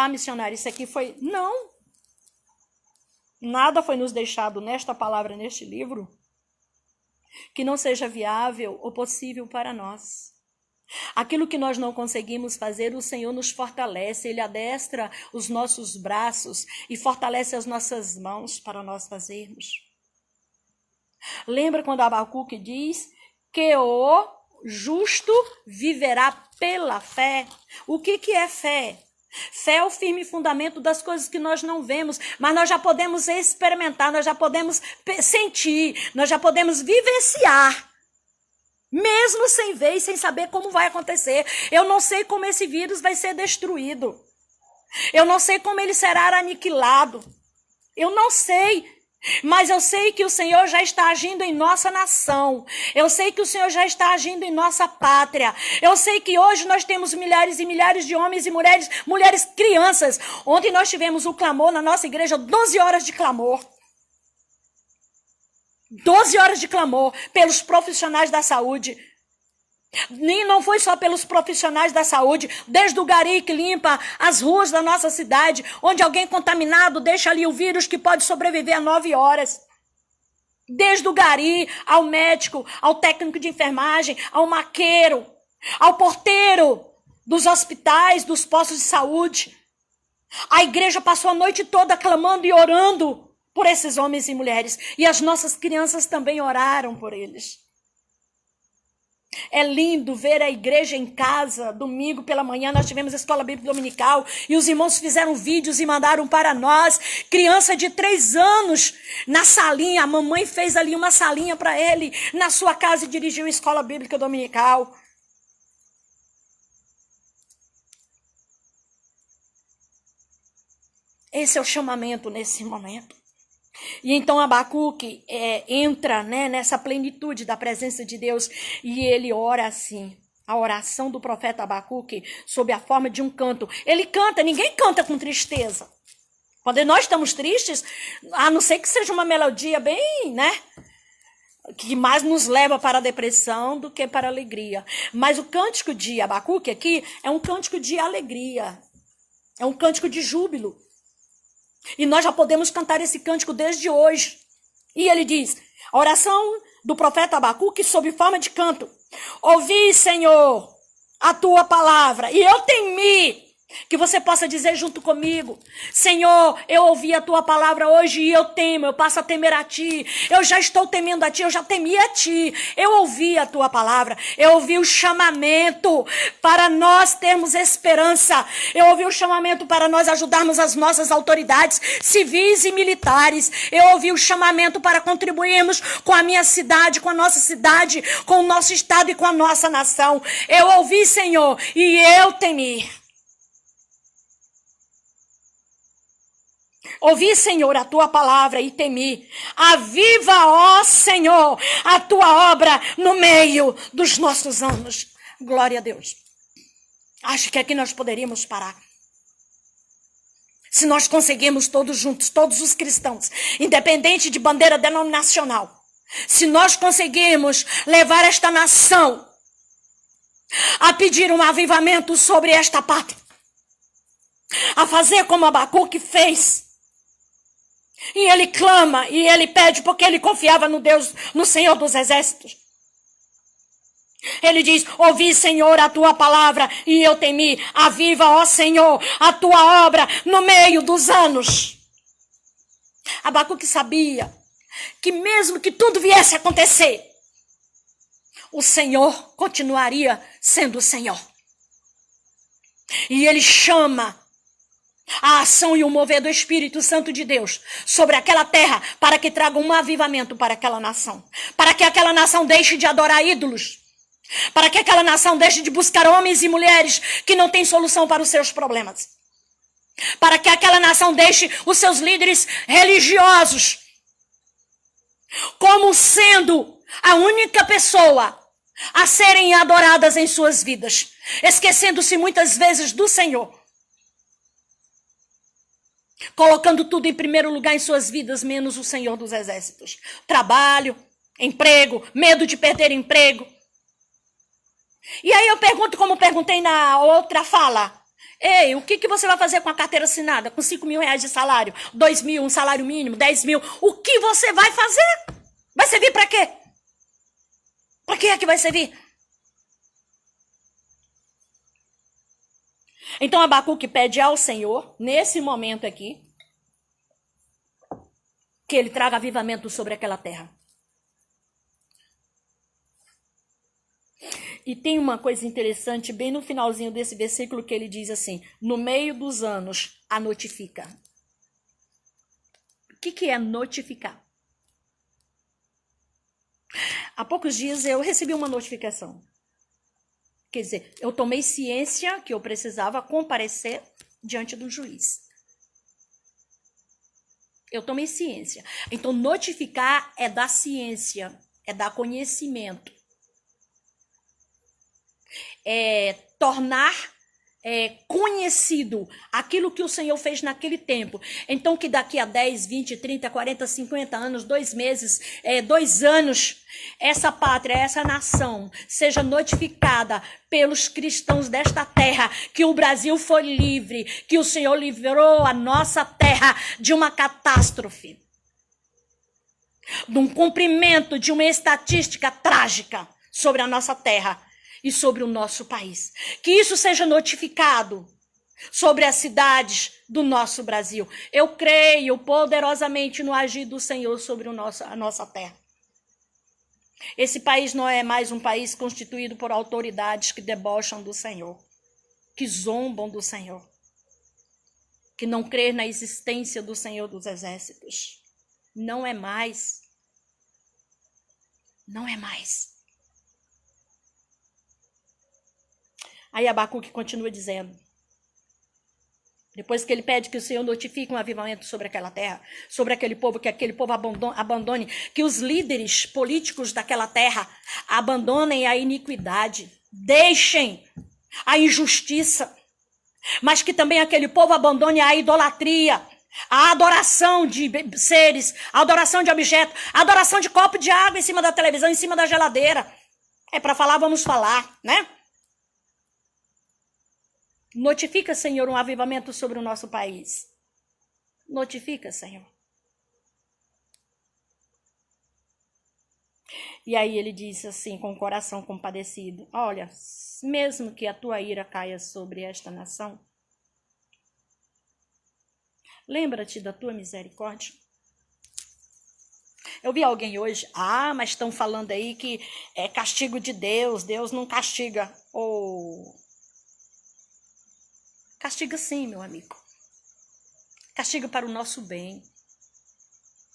Missionário, isso aqui foi... Não, nada foi nos deixado nesta palavra, neste livro, que não seja viável ou possível para nós. Aquilo que nós não conseguimos fazer, o Senhor nos fortalece. Ele adestra os nossos braços e fortalece as nossas mãos para nós fazermos. Lembra quando Abacuque diz que o justo viverá pela fé? O que é fé? Fé é o firme fundamento das coisas que nós não vemos, mas nós já podemos experimentar, nós já podemos sentir, nós já podemos vivenciar, mesmo sem ver e sem saber como vai acontecer. Eu não sei como esse vírus vai ser destruído, eu não sei como ele será aniquilado, eu não sei. Mas eu sei que o Senhor já está agindo em nossa nação. Eu sei que o Senhor já está agindo em nossa pátria. Eu sei que hoje nós temos milhares e milhares de homens e mulheres crianças. Ontem nós tivemos o clamor na nossa igreja, 12 horas de clamor. 12 horas de clamor pelos profissionais da saúde. Nem não foi só pelos profissionais da saúde, desde o gari que limpa as ruas da nossa cidade, onde alguém contaminado deixa ali o vírus que pode sobreviver a 9 horas. Desde o gari, ao médico, ao técnico de enfermagem, ao maqueiro, ao porteiro dos hospitais, dos postos de saúde. A igreja passou a noite toda clamando e orando por esses homens e mulheres. E as nossas crianças também oraram por eles. É lindo ver a igreja em casa. Domingo pela manhã nós tivemos a escola bíblica dominical e os irmãos fizeram vídeos e mandaram para nós. Criança de 3 anos na salinha, a mamãe fez ali uma salinha para ele na sua casa e dirigiu a escola bíblica dominical. Esse é o chamamento nesse momento. E então Abacuque entra, nessa plenitude da presença de Deus e ele ora assim. A oração do profeta Abacuque sob a forma de um canto. Ele canta, ninguém canta com tristeza. Quando nós estamos tristes, a não ser que seja uma melodia bem, que mais nos leva para a depressão do que para a alegria. Mas o cântico de Abacuque aqui é um cântico de alegria. É um cântico de júbilo. E nós já podemos cantar esse cântico desde hoje. E ele diz, a oração do profeta Abacuque sob forma de canto. Ouvi, Senhor, a tua palavra, e eu temi. Que você possa dizer junto comigo, Senhor, eu ouvi a tua palavra hoje e eu temo, eu passo a temer a ti. Eu já estou temendo a ti, eu já temi a ti. Eu ouvi a tua palavra, eu ouvi o chamamento para nós termos esperança. Eu ouvi o chamamento para nós ajudarmos as nossas autoridades civis e militares. Eu ouvi o chamamento para contribuirmos com a minha cidade, com a nossa cidade, com o nosso estado e com a nossa nação. Eu ouvi, Senhor, e eu temi. Ouvi, Senhor, a tua palavra e temi. Aviva, ó Senhor, a tua obra no meio dos nossos anos. Glória a Deus. Acho que aqui nós poderíamos parar. Se nós conseguirmos todos juntos, todos os cristãos, independente de bandeira denominacional, se nós conseguirmos levar esta nação a pedir um avivamento sobre esta pátria, a fazer como Abacuque fez, e ele clama, e ele pede, porque ele confiava no Senhor dos Exércitos. Ele diz, ouvi, Senhor, a tua palavra, e eu temi. Aviva, ó Senhor, a tua obra no meio dos anos. Abacuque sabia que mesmo que tudo viesse a acontecer, o Senhor continuaria sendo o Senhor. E ele chama a ação e o mover do Espírito Santo de Deus sobre aquela terra para que traga um avivamento para aquela nação. Para que aquela nação deixe de adorar ídolos. Para que aquela nação deixe de buscar homens e mulheres que não têm solução para os seus problemas. Para que aquela nação deixe os seus líderes religiosos como sendo a única pessoa a serem adoradas em suas vidas, esquecendo-se muitas vezes do Senhor, colocando tudo em primeiro lugar em suas vidas, menos o Senhor dos Exércitos. Trabalho, emprego, medo de perder emprego. E aí eu pergunto, como perguntei na outra fala, ei, o que você vai fazer com a carteira assinada, com 5 mil reais de salário, 2 mil, um salário mínimo, 10 mil, o que você vai fazer? Vai servir para quê? Para que é que vai servir? Então Abacuque pede ao Senhor, nesse momento aqui, que ele traga avivamento sobre aquela terra. E tem uma coisa interessante bem no finalzinho desse versículo que ele diz assim, no meio dos anos a notifica. O que é notificar? Há poucos dias eu recebi uma notificação. Quer dizer, eu tomei ciência que eu precisava comparecer diante do juiz. Eu tomei ciência. Então, notificar é dar ciência, é dar conhecimento. É tornar conhecido aquilo que o Senhor fez naquele tempo. Então, que daqui a 10, 20, 30, 40, 50 anos, 2 meses, 2 anos, essa pátria, essa nação seja notificada pelos cristãos desta terra, que o Brasil foi livre, que o Senhor livrou a nossa terra de uma catástrofe, de um cumprimento de uma estatística trágica sobre a nossa terra e sobre o nosso país. Que isso seja notificado sobre as cidades do nosso Brasil. Eu creio poderosamente no agir do Senhor sobre a nossa terra. Esse país não é mais um país constituído por autoridades que debocham do Senhor, que zombam do Senhor, que não crê na existência do Senhor dos Exércitos. Não é mais. Não é mais. Aí Abacuque continua dizendo, depois que ele pede que o Senhor notifique um avivamento sobre aquela terra, sobre aquele povo, que aquele povo abandone, que os líderes políticos daquela terra abandonem a iniquidade, deixem a injustiça, mas que também aquele povo abandone a idolatria, a adoração de seres, a adoração de objetos, a adoração de copo de água em cima da televisão, em cima da geladeira. É para falar, vamos falar, né? Notifica, Senhor, um avivamento sobre o nosso país. Notifica, Senhor. E aí ele disse assim, com o coração compadecido, olha, mesmo que a tua ira caia sobre esta nação, lembra-te da tua misericórdia. Eu vi alguém hoje, mas estão falando aí que é castigo de Deus, Deus não castiga. Castiga sim, meu amigo. Castiga para o nosso bem,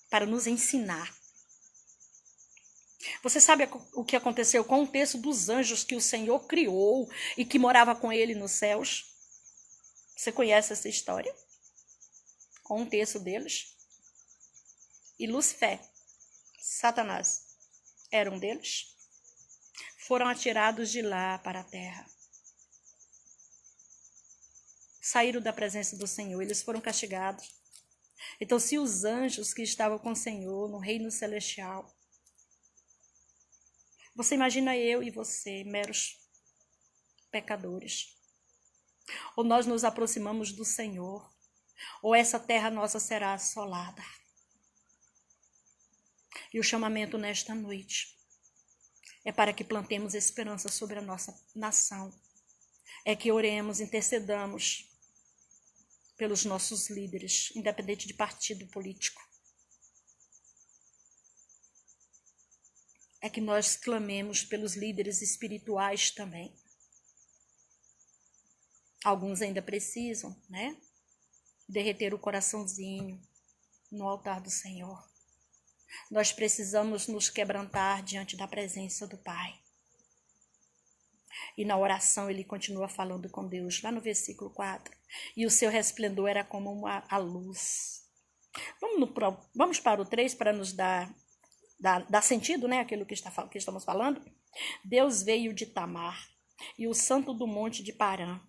para nos ensinar. Você sabe o que aconteceu com o texto dos anjos que o Senhor criou e que morava com ele nos céus? Você conhece essa história? Com um terço deles? E Lúcifer, Satanás, era um deles? Foram atirados de lá para a terra. Saíram da presença do Senhor, eles foram castigados. Então, se os anjos que estavam com o Senhor no reino celestial, você imagina eu e você, meros pecadores, ou nós nos aproximamos do Senhor, ou essa terra nossa será assolada. E o chamamento nesta noite é para que plantemos esperança sobre a nossa nação, é que oremos, intercedamos pelos nossos líderes, independente de partido político. é que nós clamemos pelos líderes espirituais também. Alguns ainda precisam, né? Derreter o coraçãozinho no altar do Senhor. Nós precisamos nos quebrantar diante da presença do Pai. E na oração ele continua falando com Deus, lá no versículo 4. E o seu resplendor era como a luz. Vamos para o 3 para nos dar sentido, né? Aquilo que estamos falando. Deus veio de Tamar e o santo do monte de Parã.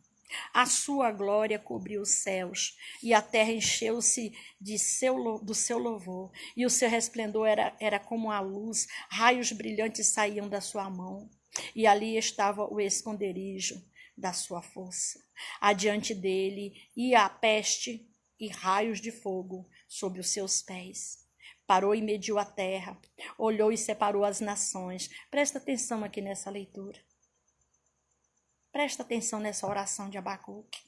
A sua glória cobriu os céus, e a terra encheu-se do seu louvor, e o seu resplendor era como a luz, raios brilhantes saíam da sua mão, e ali estava o esconderijo da sua força. Adiante dele ia a peste e raios de fogo sob os seus pés. Parou e mediu a terra, olhou e separou as nações. Presta atenção aqui nessa leitura. Presta atenção nessa oração de Abacuque.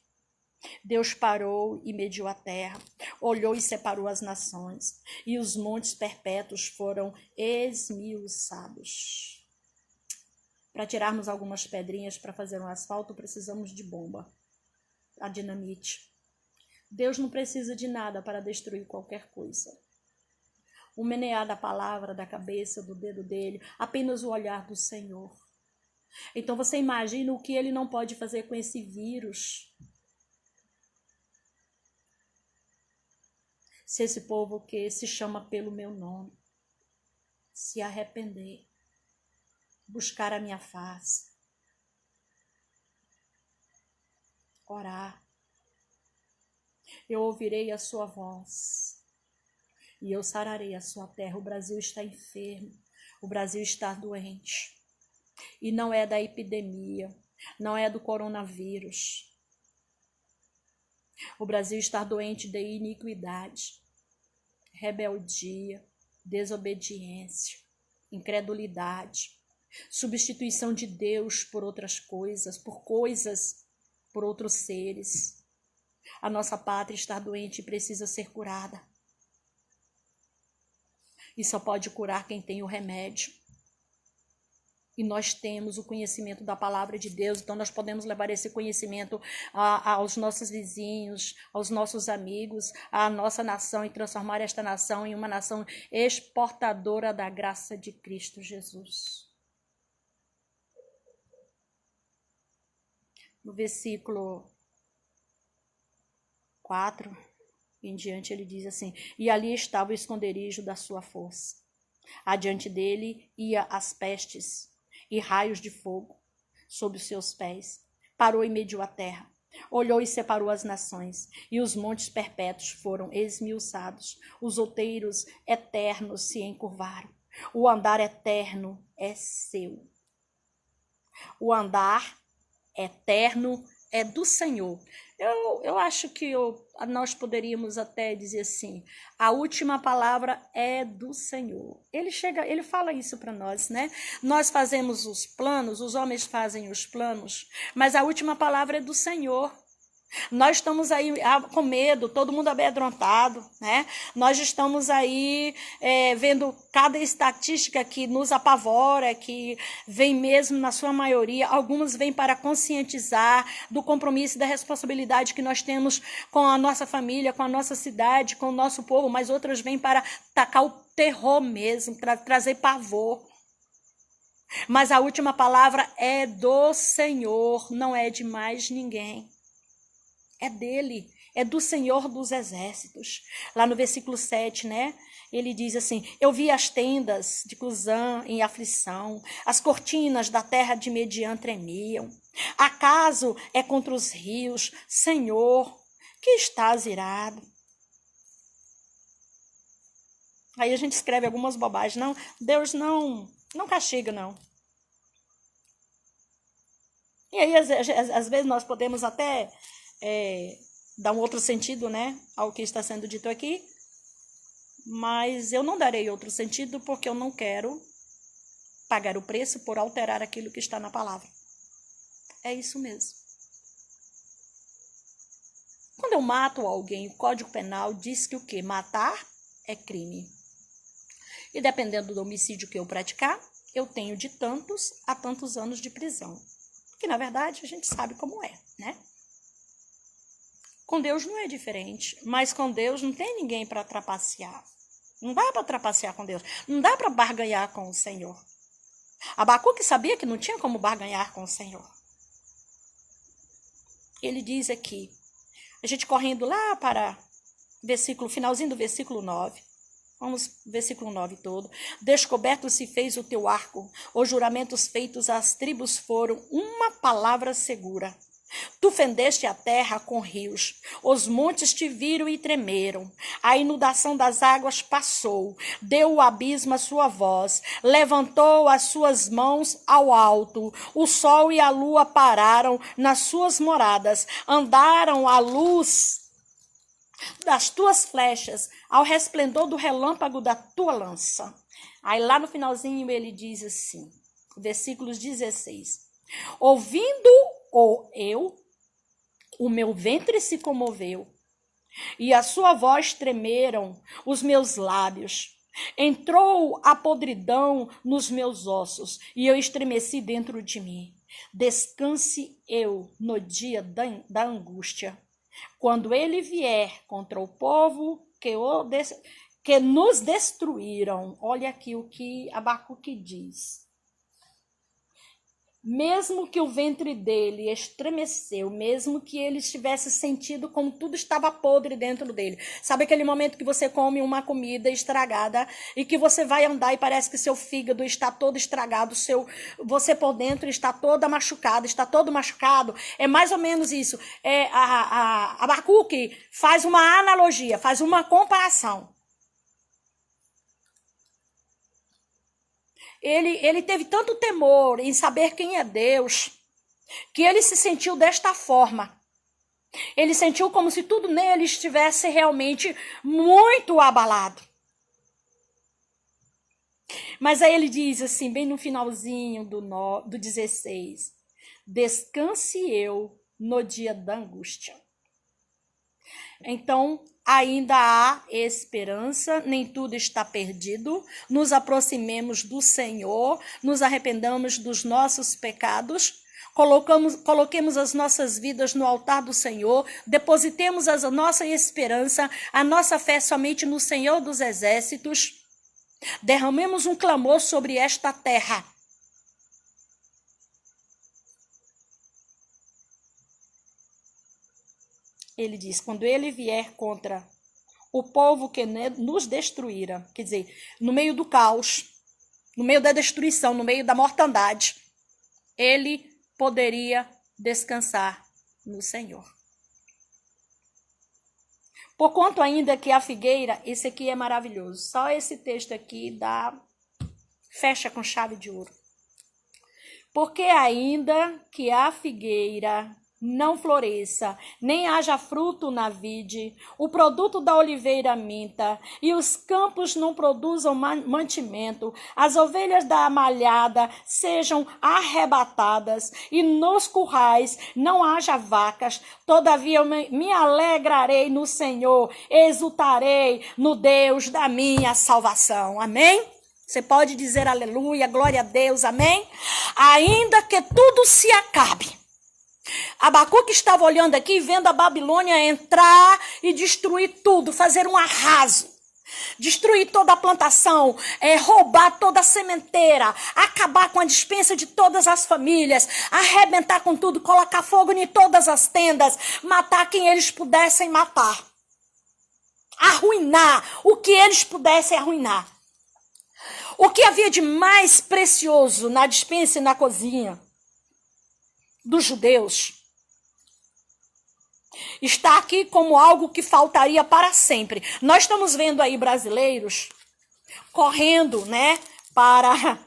Deus parou e mediu a terra, olhou e separou as nações, e os montes perpétuos foram esmiuçados. Para tirarmos algumas pedrinhas para fazer um asfalto, precisamos de bomba, a dinamite. Deus não precisa de nada para destruir qualquer coisa. O menear da palavra, da cabeça, do dedo dele, apenas o olhar do Senhor. Então você imagina o que ele não pode fazer com esse vírus. Se esse povo que se chama pelo meu nome se arrepender, buscar a minha face, orar, eu ouvirei a sua voz e eu sararei a sua terra. O Brasil está enfermo, o Brasil está doente. E não é da epidemia, não é do coronavírus. O Brasil está doente de iniquidade, rebeldia, desobediência, incredulidade, substituição de Deus por outras coisas, por outros seres. A nossa pátria está doente e precisa ser curada. E só pode curar quem tem o remédio. E nós temos o conhecimento da palavra de Deus, então nós podemos levar esse conhecimento aos nossos vizinhos, aos nossos amigos, à nossa nação, e transformar esta nação em uma nação exportadora da graça de Cristo Jesus. No versículo 4 em diante ele diz assim: e ali estava o esconderijo da sua força. Adiante dele ia as pestes e raios de fogo sob os seus pés. Parou e mediu a terra, olhou e separou as nações, e os montes perpétuos foram esmiuçados, os outeiros eternos se encurvaram. O andar eterno é seu. O andar eterno é do Senhor. Eu acho que nós poderíamos até dizer assim: a última palavra é do Senhor. Ele fala isso para nós, né? Nós fazemos os planos, os homens fazem os planos, mas a última palavra é do Senhor. Nós estamos aí com medo, todo mundo amedrontado, né? Nós estamos aí vendo cada estatística que nos apavora, que vem mesmo na sua maioria. Algumas vêm para conscientizar do compromisso e da responsabilidade que nós temos com a nossa família, com a nossa cidade, com o nosso povo, mas outras vêm para tacar o terror mesmo, trazer pavor. Mas a última palavra é do Senhor, não é de mais ninguém. É dele, é do Senhor dos Exércitos. Lá no versículo 7, né? Ele diz assim: eu vi as tendas de Cusã em aflição, as cortinas da terra de Mediã tremiam. Acaso é contra os rios, Senhor, que estás irado? Aí a gente escreve algumas bobagens. Não, Deus não castiga, não. E aí, às vezes, nós podemos até dar um outro sentido, né, ao que está sendo dito aqui, mas eu não darei outro sentido porque eu não quero pagar o preço por alterar aquilo que está na palavra. É isso mesmo. Quando eu mato alguém, o Código Penal diz que o quê? Matar é crime. E dependendo do homicídio que eu praticar, eu tenho de tantos a tantos anos de prisão. Que, na verdade, a gente sabe como é, né? Com Deus não é diferente, mas com Deus não tem ninguém para trapacear. Não dá para trapacear com Deus. Não dá para barganhar com o Senhor. Abacuque sabia que não tinha como barganhar com o Senhor. Ele diz aqui, a gente correndo lá para finalzinho do versículo 9. Vamos, versículo 9 todo. Descoberto se fez o teu arco, os juramentos feitos às tribos foram uma palavra segura. Tu fendeste a terra com rios, os montes te viram e tremeram, a inundação das águas passou, deu o abismo a sua voz, levantou as suas mãos ao alto, o sol e a lua pararam nas suas moradas, andaram à luz das tuas flechas, ao resplendor do relâmpago da tua lança. Aí lá no finalzinho ele diz assim, versículos 16, ouvindo o meu ventre se comoveu, e a sua voz tremeram os meus lábios. Entrou a podridão nos meus ossos, e eu estremeci dentro de mim. Descanse eu no dia da angústia, quando ele vier contra o povo que nos destruíram. Olha aqui o que Abacuque diz. Mesmo que o ventre dele estremeceu, mesmo que ele estivesse sentido como tudo estava podre dentro dele. Sabe aquele momento que você come uma comida estragada e que você vai andar e parece que seu fígado está todo estragado, você por dentro está toda machucada, está todo machucado? É mais ou menos isso. Abacuque faz uma analogia, faz uma comparação. Ele teve tanto temor em saber quem é Deus, que ele se sentiu desta forma. Ele sentiu como se tudo nele estivesse realmente muito abalado. Mas aí ele diz assim, bem no finalzinho do 16, descanse eu no dia da angústia. Então, ainda há esperança, nem tudo está perdido. Nos aproximemos do Senhor, nos arrependamos dos nossos pecados, coloquemos as nossas vidas no altar do Senhor, depositemos a nossa esperança, a nossa fé somente no Senhor dos Exércitos, derramemos um clamor sobre esta terra. Ele diz, quando ele vier contra o povo que nos destruíra, quer dizer, no meio do caos, no meio da destruição, no meio da mortandade, ele poderia descansar no Senhor. Porquanto ainda que a figueira, esse aqui é maravilhoso, só esse texto aqui fecha com chave de ouro. Porque ainda que a figueira não floresça, nem haja fruto na vide, o produto da oliveira minta, e os campos não produzam mantimento, as ovelhas da malhada sejam arrebatadas, e nos currais não haja vacas, todavia eu me alegrarei no Senhor, exultarei no Deus da minha salvação. Amém? Você pode dizer aleluia, glória a Deus, amém? Ainda que tudo se acabe. Abacuque estava olhando aqui, vendo a Babilônia entrar e destruir tudo, fazer um arraso. Destruir toda a plantação, roubar toda a sementeira, acabar com a despensa de todas as famílias, arrebentar com tudo, colocar fogo em todas as tendas, matar quem eles pudessem matar. Arruinar o que eles pudessem arruinar. O que havia de mais precioso na despensa e na cozinha dos judeus está aqui como algo que faltaria para sempre. Nós estamos vendo aí brasileiros correndo, né, para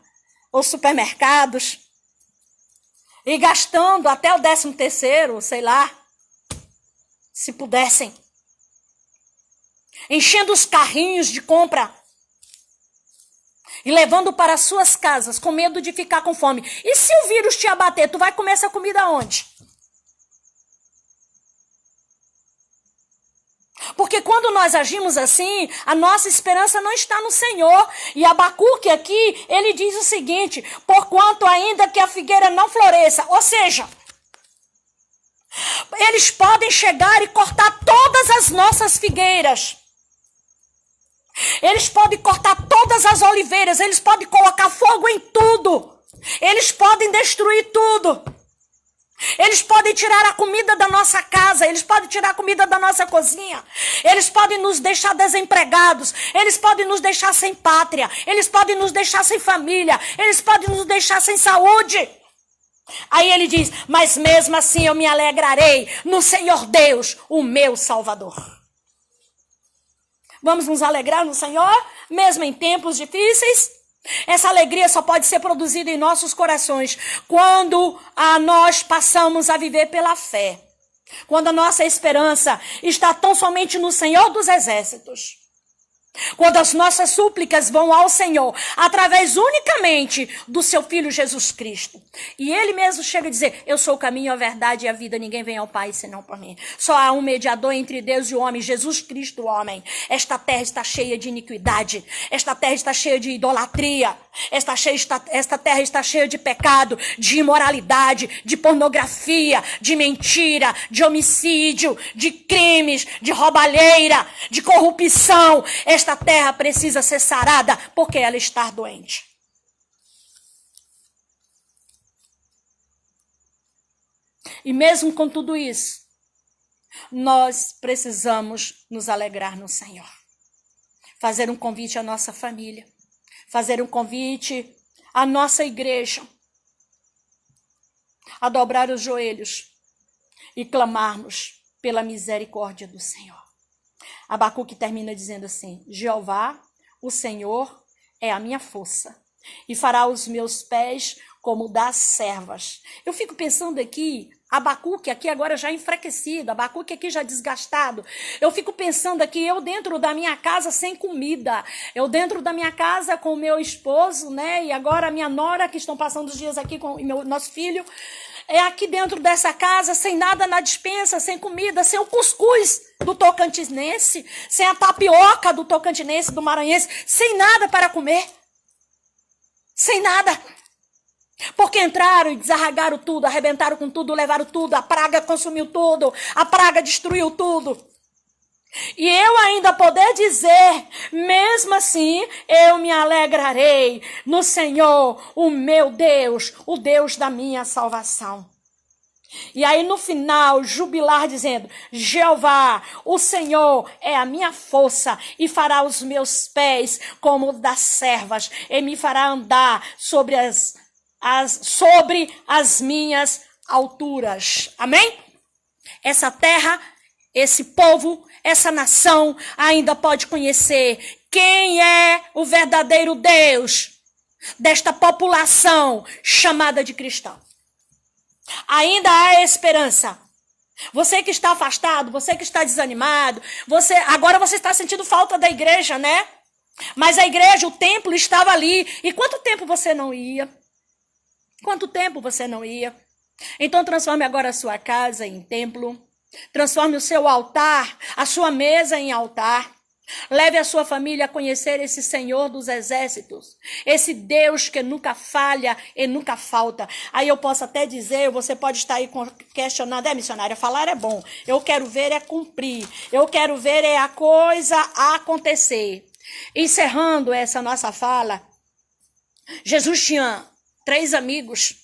os supermercados e gastando até o 13º, sei lá, se pudessem, enchendo os carrinhos de compra e levando para suas casas com medo de ficar com fome. E se o vírus te abater, tu vai comer essa comida onde? Porque quando nós agimos assim, a nossa esperança não está no Senhor. E Abacuque aqui, ele diz o seguinte: porquanto ainda que a figueira não floresça, ou seja, eles podem chegar e cortar todas as nossas figueiras. Eles podem cortar todas as oliveiras, eles podem colocar fogo em tudo. Eles podem destruir tudo. Eles podem tirar a comida da nossa casa, eles podem tirar a comida da nossa cozinha, eles podem nos deixar desempregados, eles podem nos deixar sem pátria, eles podem nos deixar sem família, eles podem nos deixar sem saúde. Aí ele diz: mas mesmo assim eu me alegrarei no Senhor Deus, o meu Salvador. Vamos nos alegrar no Senhor, mesmo em tempos difíceis? Essa alegria só pode ser produzida em nossos corações quando nós passamos a viver pela fé. Quando a nossa esperança está tão somente no Senhor dos Exércitos. Quando as nossas súplicas vão ao Senhor, através unicamente do seu Filho Jesus Cristo. E ele mesmo chega a dizer: eu sou o caminho, a verdade e a vida, ninguém vem ao Pai senão por mim. Só há um mediador entre Deus e o homem, Jesus Cristo, o homem. Esta terra está cheia de iniquidade, esta terra está cheia de idolatria, esta terra está cheia de pecado, de imoralidade, de pornografia, de mentira, de homicídio, de crimes, de roubalheira, de corrupção. Esta terra precisa ser sarada porque ela está doente. E mesmo com tudo isso, nós precisamos nos alegrar no Senhor. Fazer um convite à nossa família. Fazer um convite à nossa igreja. A dobrar os joelhos e clamarmos pela misericórdia do Senhor. Abacuque termina dizendo assim: Jeová, o Senhor, é a minha força, e fará os meus pés como das servas. Eu fico pensando aqui, Abacuque aqui agora já enfraquecido, Abacuque aqui já desgastado. Eu fico pensando aqui, eu dentro da minha casa sem comida, eu dentro da minha casa com o meu esposo, né? E agora a minha nora, que estão passando os dias aqui com o nosso filho, é aqui dentro dessa casa, sem nada na despensa, sem comida, sem o cuscuz do Tocantinense, sem a tapioca do Tocantinense, do Maranhense, sem nada para comer. Sem nada. Porque entraram e desarragaram tudo, arrebentaram com tudo, levaram tudo, a praga consumiu tudo, a praga destruiu tudo. E eu ainda poder dizer, mesmo assim, eu me alegrarei no Senhor, o meu Deus, o Deus da minha salvação. E aí no final, jubilar dizendo: Jeová, o Senhor é a minha força e fará os meus pés como das servas e me fará andar sobre as minhas alturas. Amém? Essa terra, esse povo, essa nação ainda pode conhecer quem é o verdadeiro Deus desta população chamada de cristão. Ainda há esperança. Você que está afastado, você que está desanimado, agora você está sentindo falta da igreja, né? Mas a igreja, o templo estava ali. E quanto tempo você não ia? Quanto tempo você não ia? Então transforme agora a sua casa em templo. Transforme o seu altar, a sua mesa em altar. Leve a sua família a conhecer esse Senhor dos Exércitos. Esse Deus que nunca falha e nunca falta. Aí eu posso até dizer, você pode estar aí questionando: missionária, falar é bom. Eu quero ver é cumprir. Eu quero ver é a coisa acontecer. Encerrando essa nossa fala, Jesus tinha 3 amigos,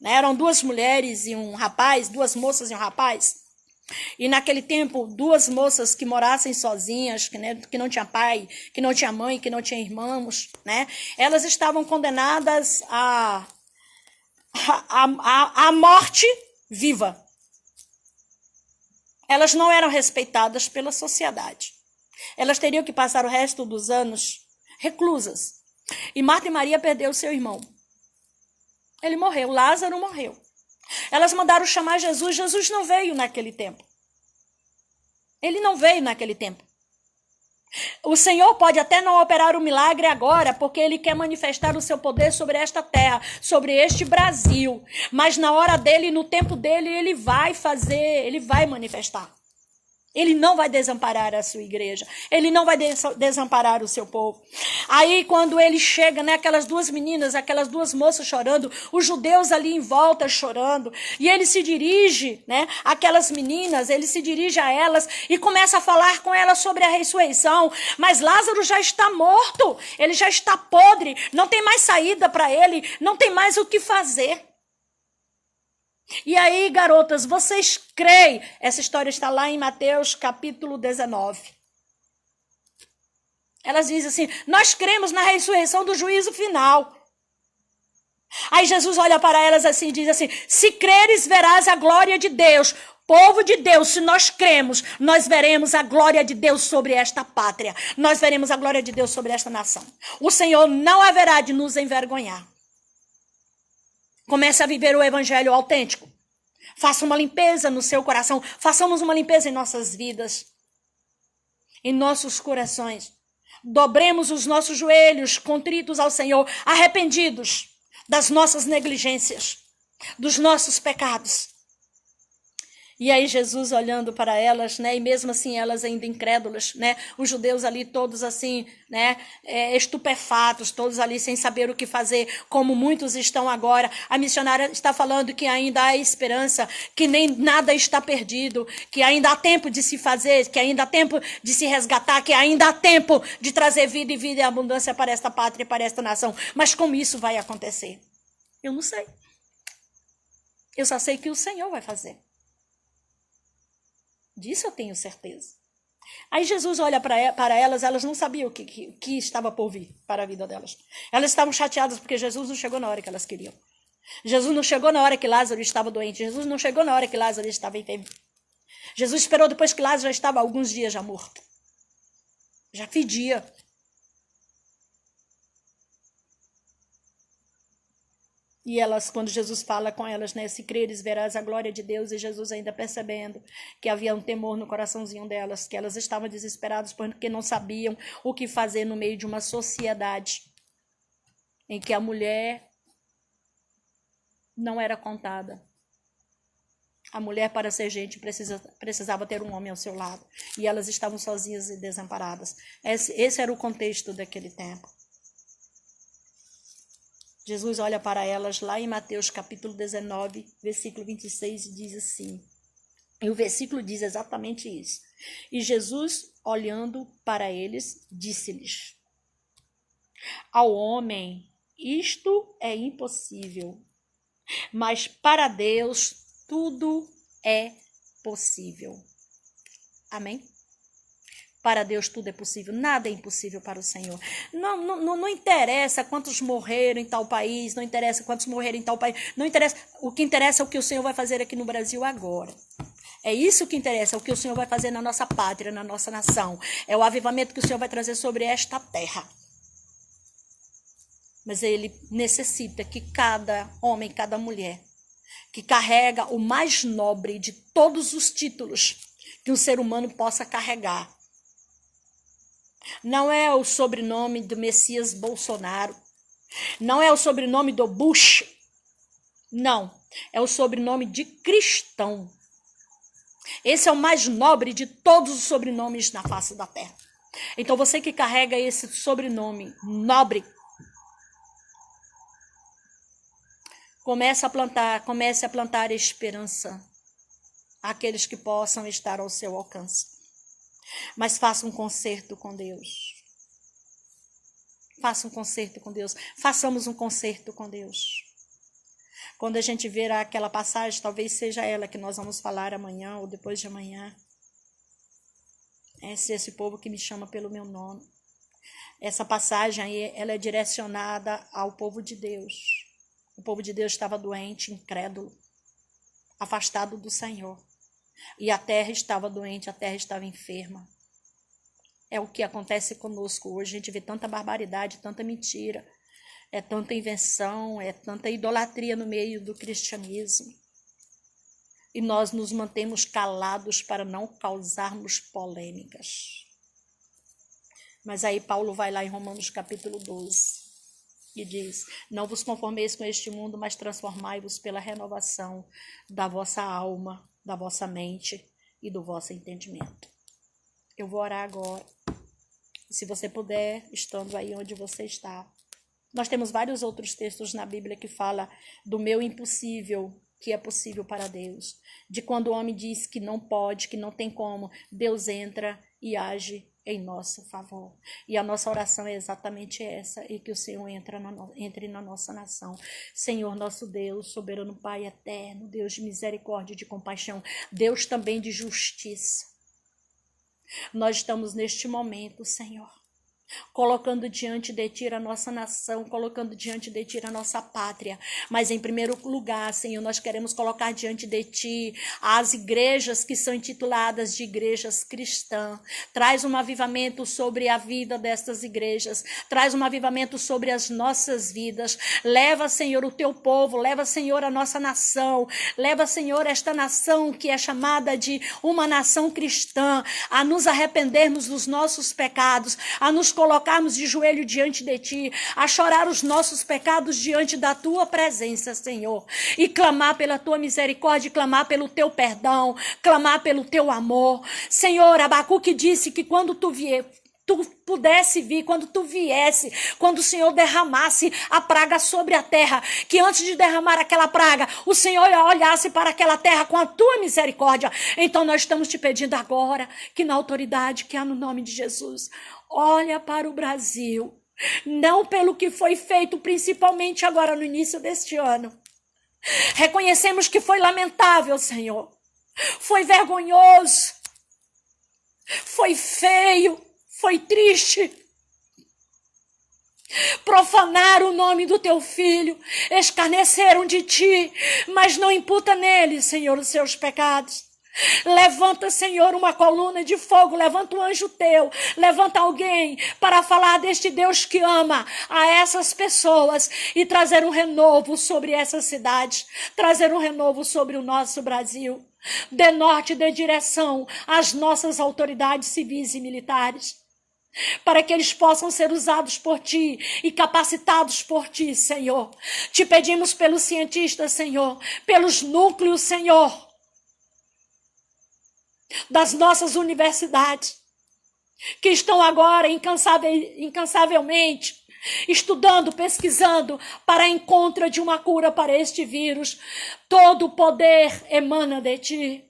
né? Eram 2 mulheres e um rapaz, 2 moças e um rapaz. E naquele tempo, 2 moças que morassem sozinhas, que não tinha pai, que não tinha mãe, que não tinha irmãos, né? Elas estavam condenadas à morte viva. Elas não eram respeitadas pela sociedade. Elas teriam que passar o resto dos anos reclusas. E Marta e Maria perderam seu irmão. Ele morreu, Lázaro morreu. Elas mandaram chamar Jesus. Jesus não veio naquele tempo. Ele não veio naquele tempo. O Senhor pode até não operar o milagre agora, porque Ele quer manifestar o seu poder sobre esta terra, sobre este Brasil. Mas na hora dele, no tempo dele, Ele vai fazer, Ele vai manifestar. Ele não vai desamparar a sua igreja. Ele não vai desamparar o seu povo. Aí, quando ele chega, né, aquelas duas meninas, aquelas duas moças chorando, os judeus ali em volta chorando, e ele se dirige, né, aquelas meninas, ele se dirige a elas e começa a falar com elas sobre a ressurreição. Mas Lázaro já está morto, ele já está podre, não tem mais saída para ele, não tem mais o que fazer. E aí, garotas, vocês creem? Essa história está lá em Mateus capítulo 19. Elas dizem assim, nós cremos na ressurreição do juízo final. Aí Jesus olha para elas assim e diz assim, se creres, verás a glória de Deus. Povo de Deus, se nós cremos, nós veremos a glória de Deus sobre esta pátria. Nós veremos a glória de Deus sobre esta nação. O Senhor não haverá de nos envergonhar. Comece a viver o evangelho autêntico. Faça uma limpeza no seu coração. Façamos uma limpeza em nossas vidas. Em nossos corações. Dobremos os nossos joelhos contritos ao Senhor. Arrependidos das nossas negligências. Dos nossos pecados. E aí Jesus olhando para elas, né, e mesmo assim elas ainda incrédulas, né, os judeus ali todos assim, né, estupefatos, todos ali sem saber o que fazer, como muitos estão agora. A missionária está falando que ainda há esperança, que nem nada está perdido, que ainda há tempo de se fazer, que ainda há tempo de se resgatar, que ainda há tempo de trazer vida e vida e abundância para esta pátria e para esta nação. Mas como isso vai acontecer? Eu não sei. Eu só sei que o Senhor vai fazer. Disso eu tenho certeza. Aí Jesus olha para elas, elas não sabiam o que estava por vir para a vida delas. Elas estavam chateadas porque Jesus não chegou na hora que elas queriam. Jesus não chegou na hora que Lázaro estava doente. Jesus não chegou na hora que Lázaro estava enfermo. Jesus esperou depois que Lázaro já estava há alguns dias já morto. Já fedia. E elas, quando Jesus fala com elas, né, se creres, verás a glória de Deus, e Jesus ainda percebendo que havia um temor no coraçãozinho delas, que elas estavam desesperadas porque não sabiam o que fazer no meio de uma sociedade em que a mulher não era contada. A mulher, para ser gente, precisava ter um homem ao seu lado. E elas estavam sozinhas e desamparadas. Esse era o contexto daquele tempo. Jesus olha para elas lá em Mateus capítulo 19, versículo 26, e diz assim. E o versículo diz exatamente isso. E Jesus, olhando para eles, disse-lhes: ao homem isto é impossível, mas para Deus tudo é possível. Amém? Para Deus tudo é possível, nada é impossível para o Senhor. Não interessa quantos morreram em tal país, não interessa quantos morreram em tal país, não interessa. O que interessa é o que o Senhor vai fazer aqui no Brasil agora. É isso que interessa, é o que o Senhor vai fazer na nossa pátria, na nossa nação. É o avivamento que o Senhor vai trazer sobre esta terra. Mas Ele necessita que cada homem, cada mulher, que carrega o mais nobre de todos os títulos que um ser humano possa carregar, não é o sobrenome do Messias Bolsonaro. Não é o sobrenome do Bush. Não. É o sobrenome de cristão. Esse é o mais nobre de todos os sobrenomes na face da terra. Então você que carrega esse sobrenome nobre, comece a plantar esperança àqueles que possam estar ao seu alcance. Mas faça um concerto com Deus. Faça um concerto com Deus. Façamos um concerto com Deus. Quando a gente ver aquela passagem, talvez seja ela que nós vamos falar amanhã ou depois de amanhã. Esse povo que me chama pelo meu nome. Essa passagem aí, ela é direcionada ao povo de Deus. O povo de Deus estava doente, incrédulo, afastado do Senhor. E a terra estava doente, a terra estava enferma. É o que acontece conosco hoje. A gente vê tanta barbaridade, tanta mentira. É tanta invenção, é tanta idolatria no meio do cristianismo. E nós nos mantemos calados para não causarmos polêmicas. Mas aí Paulo vai lá em Romanos capítulo 12 e diz: não vos conformeis com este mundo, mas transformai-vos pela renovação da vossa alma, da vossa mente, e do vosso entendimento. Eu vou orar agora. Se você puder, estando aí onde você está. Nós temos vários outros textos na Bíblia que fala do meu impossível, que é possível para Deus. De quando o homem diz que não pode, que não tem como, Deus entra e age em nosso favor. E a nossa oração é exatamente essa, e que o Senhor entre na nossa nação. Senhor, nosso Deus, soberano Pai eterno, Deus de misericórdia e de compaixão, Deus também de justiça. Nós estamos neste momento, Senhor, colocando diante de Ti a nossa nação, colocando diante de Ti a nossa pátria. Mas em primeiro lugar, Senhor, nós queremos colocar diante de Ti as igrejas que são intituladas de igrejas cristãs. Traz um avivamento sobre a vida destas igrejas. Traz um avivamento sobre as nossas vidas. Leva, Senhor, o Teu povo. Leva, Senhor, a nossa nação. Leva, Senhor, esta nação que é chamada de uma nação cristã, a nos arrependermos dos nossos pecados, a nos colocarmos de joelho diante de Ti, a chorar os nossos pecados diante da Tua presença, Senhor, e clamar pela Tua misericórdia, clamar pelo Teu perdão, clamar pelo Teu amor. Senhor, Abacuque disse que quando Tu pudesse vir, quando Tu viesse, quando o Senhor derramasse a praga sobre a terra, que antes de derramar aquela praga, o Senhor olhasse para aquela terra com a Tua misericórdia. Então nós estamos Te pedindo agora, que na autoridade que há no nome de Jesus, olha para o Brasil, não pelo que foi feito, principalmente agora no início deste ano. Reconhecemos que foi lamentável, Senhor. Foi vergonhoso. Foi feio. Foi triste. Profanaram o nome do Teu Filho. Escarneceram de Ti, mas não imputa nele, Senhor, os seus pecados. Levanta, Senhor, uma coluna de fogo, levanta um anjo Teu, levanta alguém para falar deste Deus que ama a essas pessoas e trazer um renovo sobre essa cidade, trazer um renovo sobre o nosso Brasil. Dê norte, dê direção às nossas autoridades civis e militares, para que eles possam ser usados por Ti e capacitados por Ti, Senhor. Te pedimos pelos cientistas, Senhor, pelos núcleos, Senhor, das nossas universidades, que estão agora incansavelmente estudando, pesquisando para encontro de uma cura para este vírus. Todo o poder emana de Ti.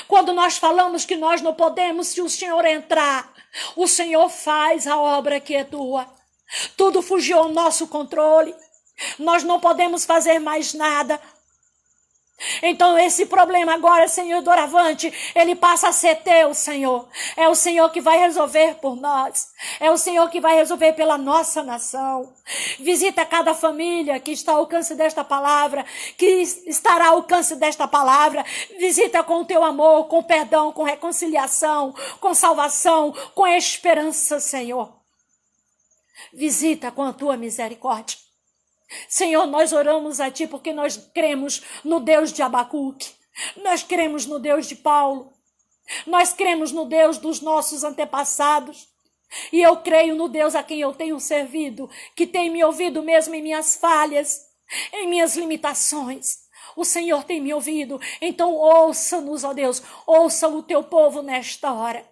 Quando nós falamos que nós não podemos, se o Senhor entrar, o Senhor faz a obra que é Tua. Tudo fugiu ao nosso controle. Nós não podemos fazer mais nada. Então esse problema agora, Senhor, doravante, ele passa a ser Teu, Senhor. É o Senhor que vai resolver por nós. É o Senhor que vai resolver pela nossa nação. Visita cada família que está ao alcance desta palavra, que estará ao alcance desta palavra. Visita com o Teu amor, com perdão, com reconciliação, com salvação, com esperança, Senhor. Visita com a Tua misericórdia. Senhor, nós oramos a Ti porque nós cremos no Deus de Abacuque. Nós cremos no Deus de Paulo. Nós cremos no Deus dos nossos antepassados. E eu creio no Deus a quem eu tenho servido, que tem me ouvido mesmo em minhas falhas, em minhas limitações. O Senhor tem me ouvido. Então ouça-nos, ó Deus. Ouça o Teu povo nesta hora.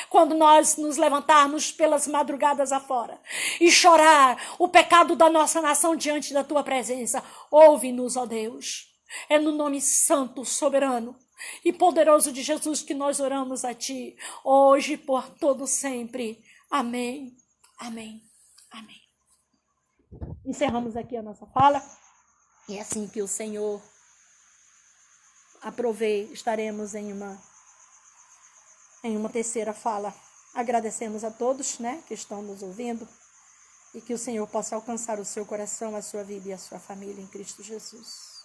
Quando nós nos levantarmos pelas madrugadas afora e chorar o pecado da nossa nação diante da Tua presença, ouve-nos, ó Deus. É no nome santo, soberano e poderoso de Jesus que nós oramos a Ti, hoje e por todo sempre. Amém, amém, amém. Encerramos aqui a nossa fala. E assim que o Senhor aprover, estaremos em uma terceira fala. Agradecemos a todos, que estão nos ouvindo, e que o Senhor possa alcançar o seu coração, a sua vida e a sua família em Cristo Jesus.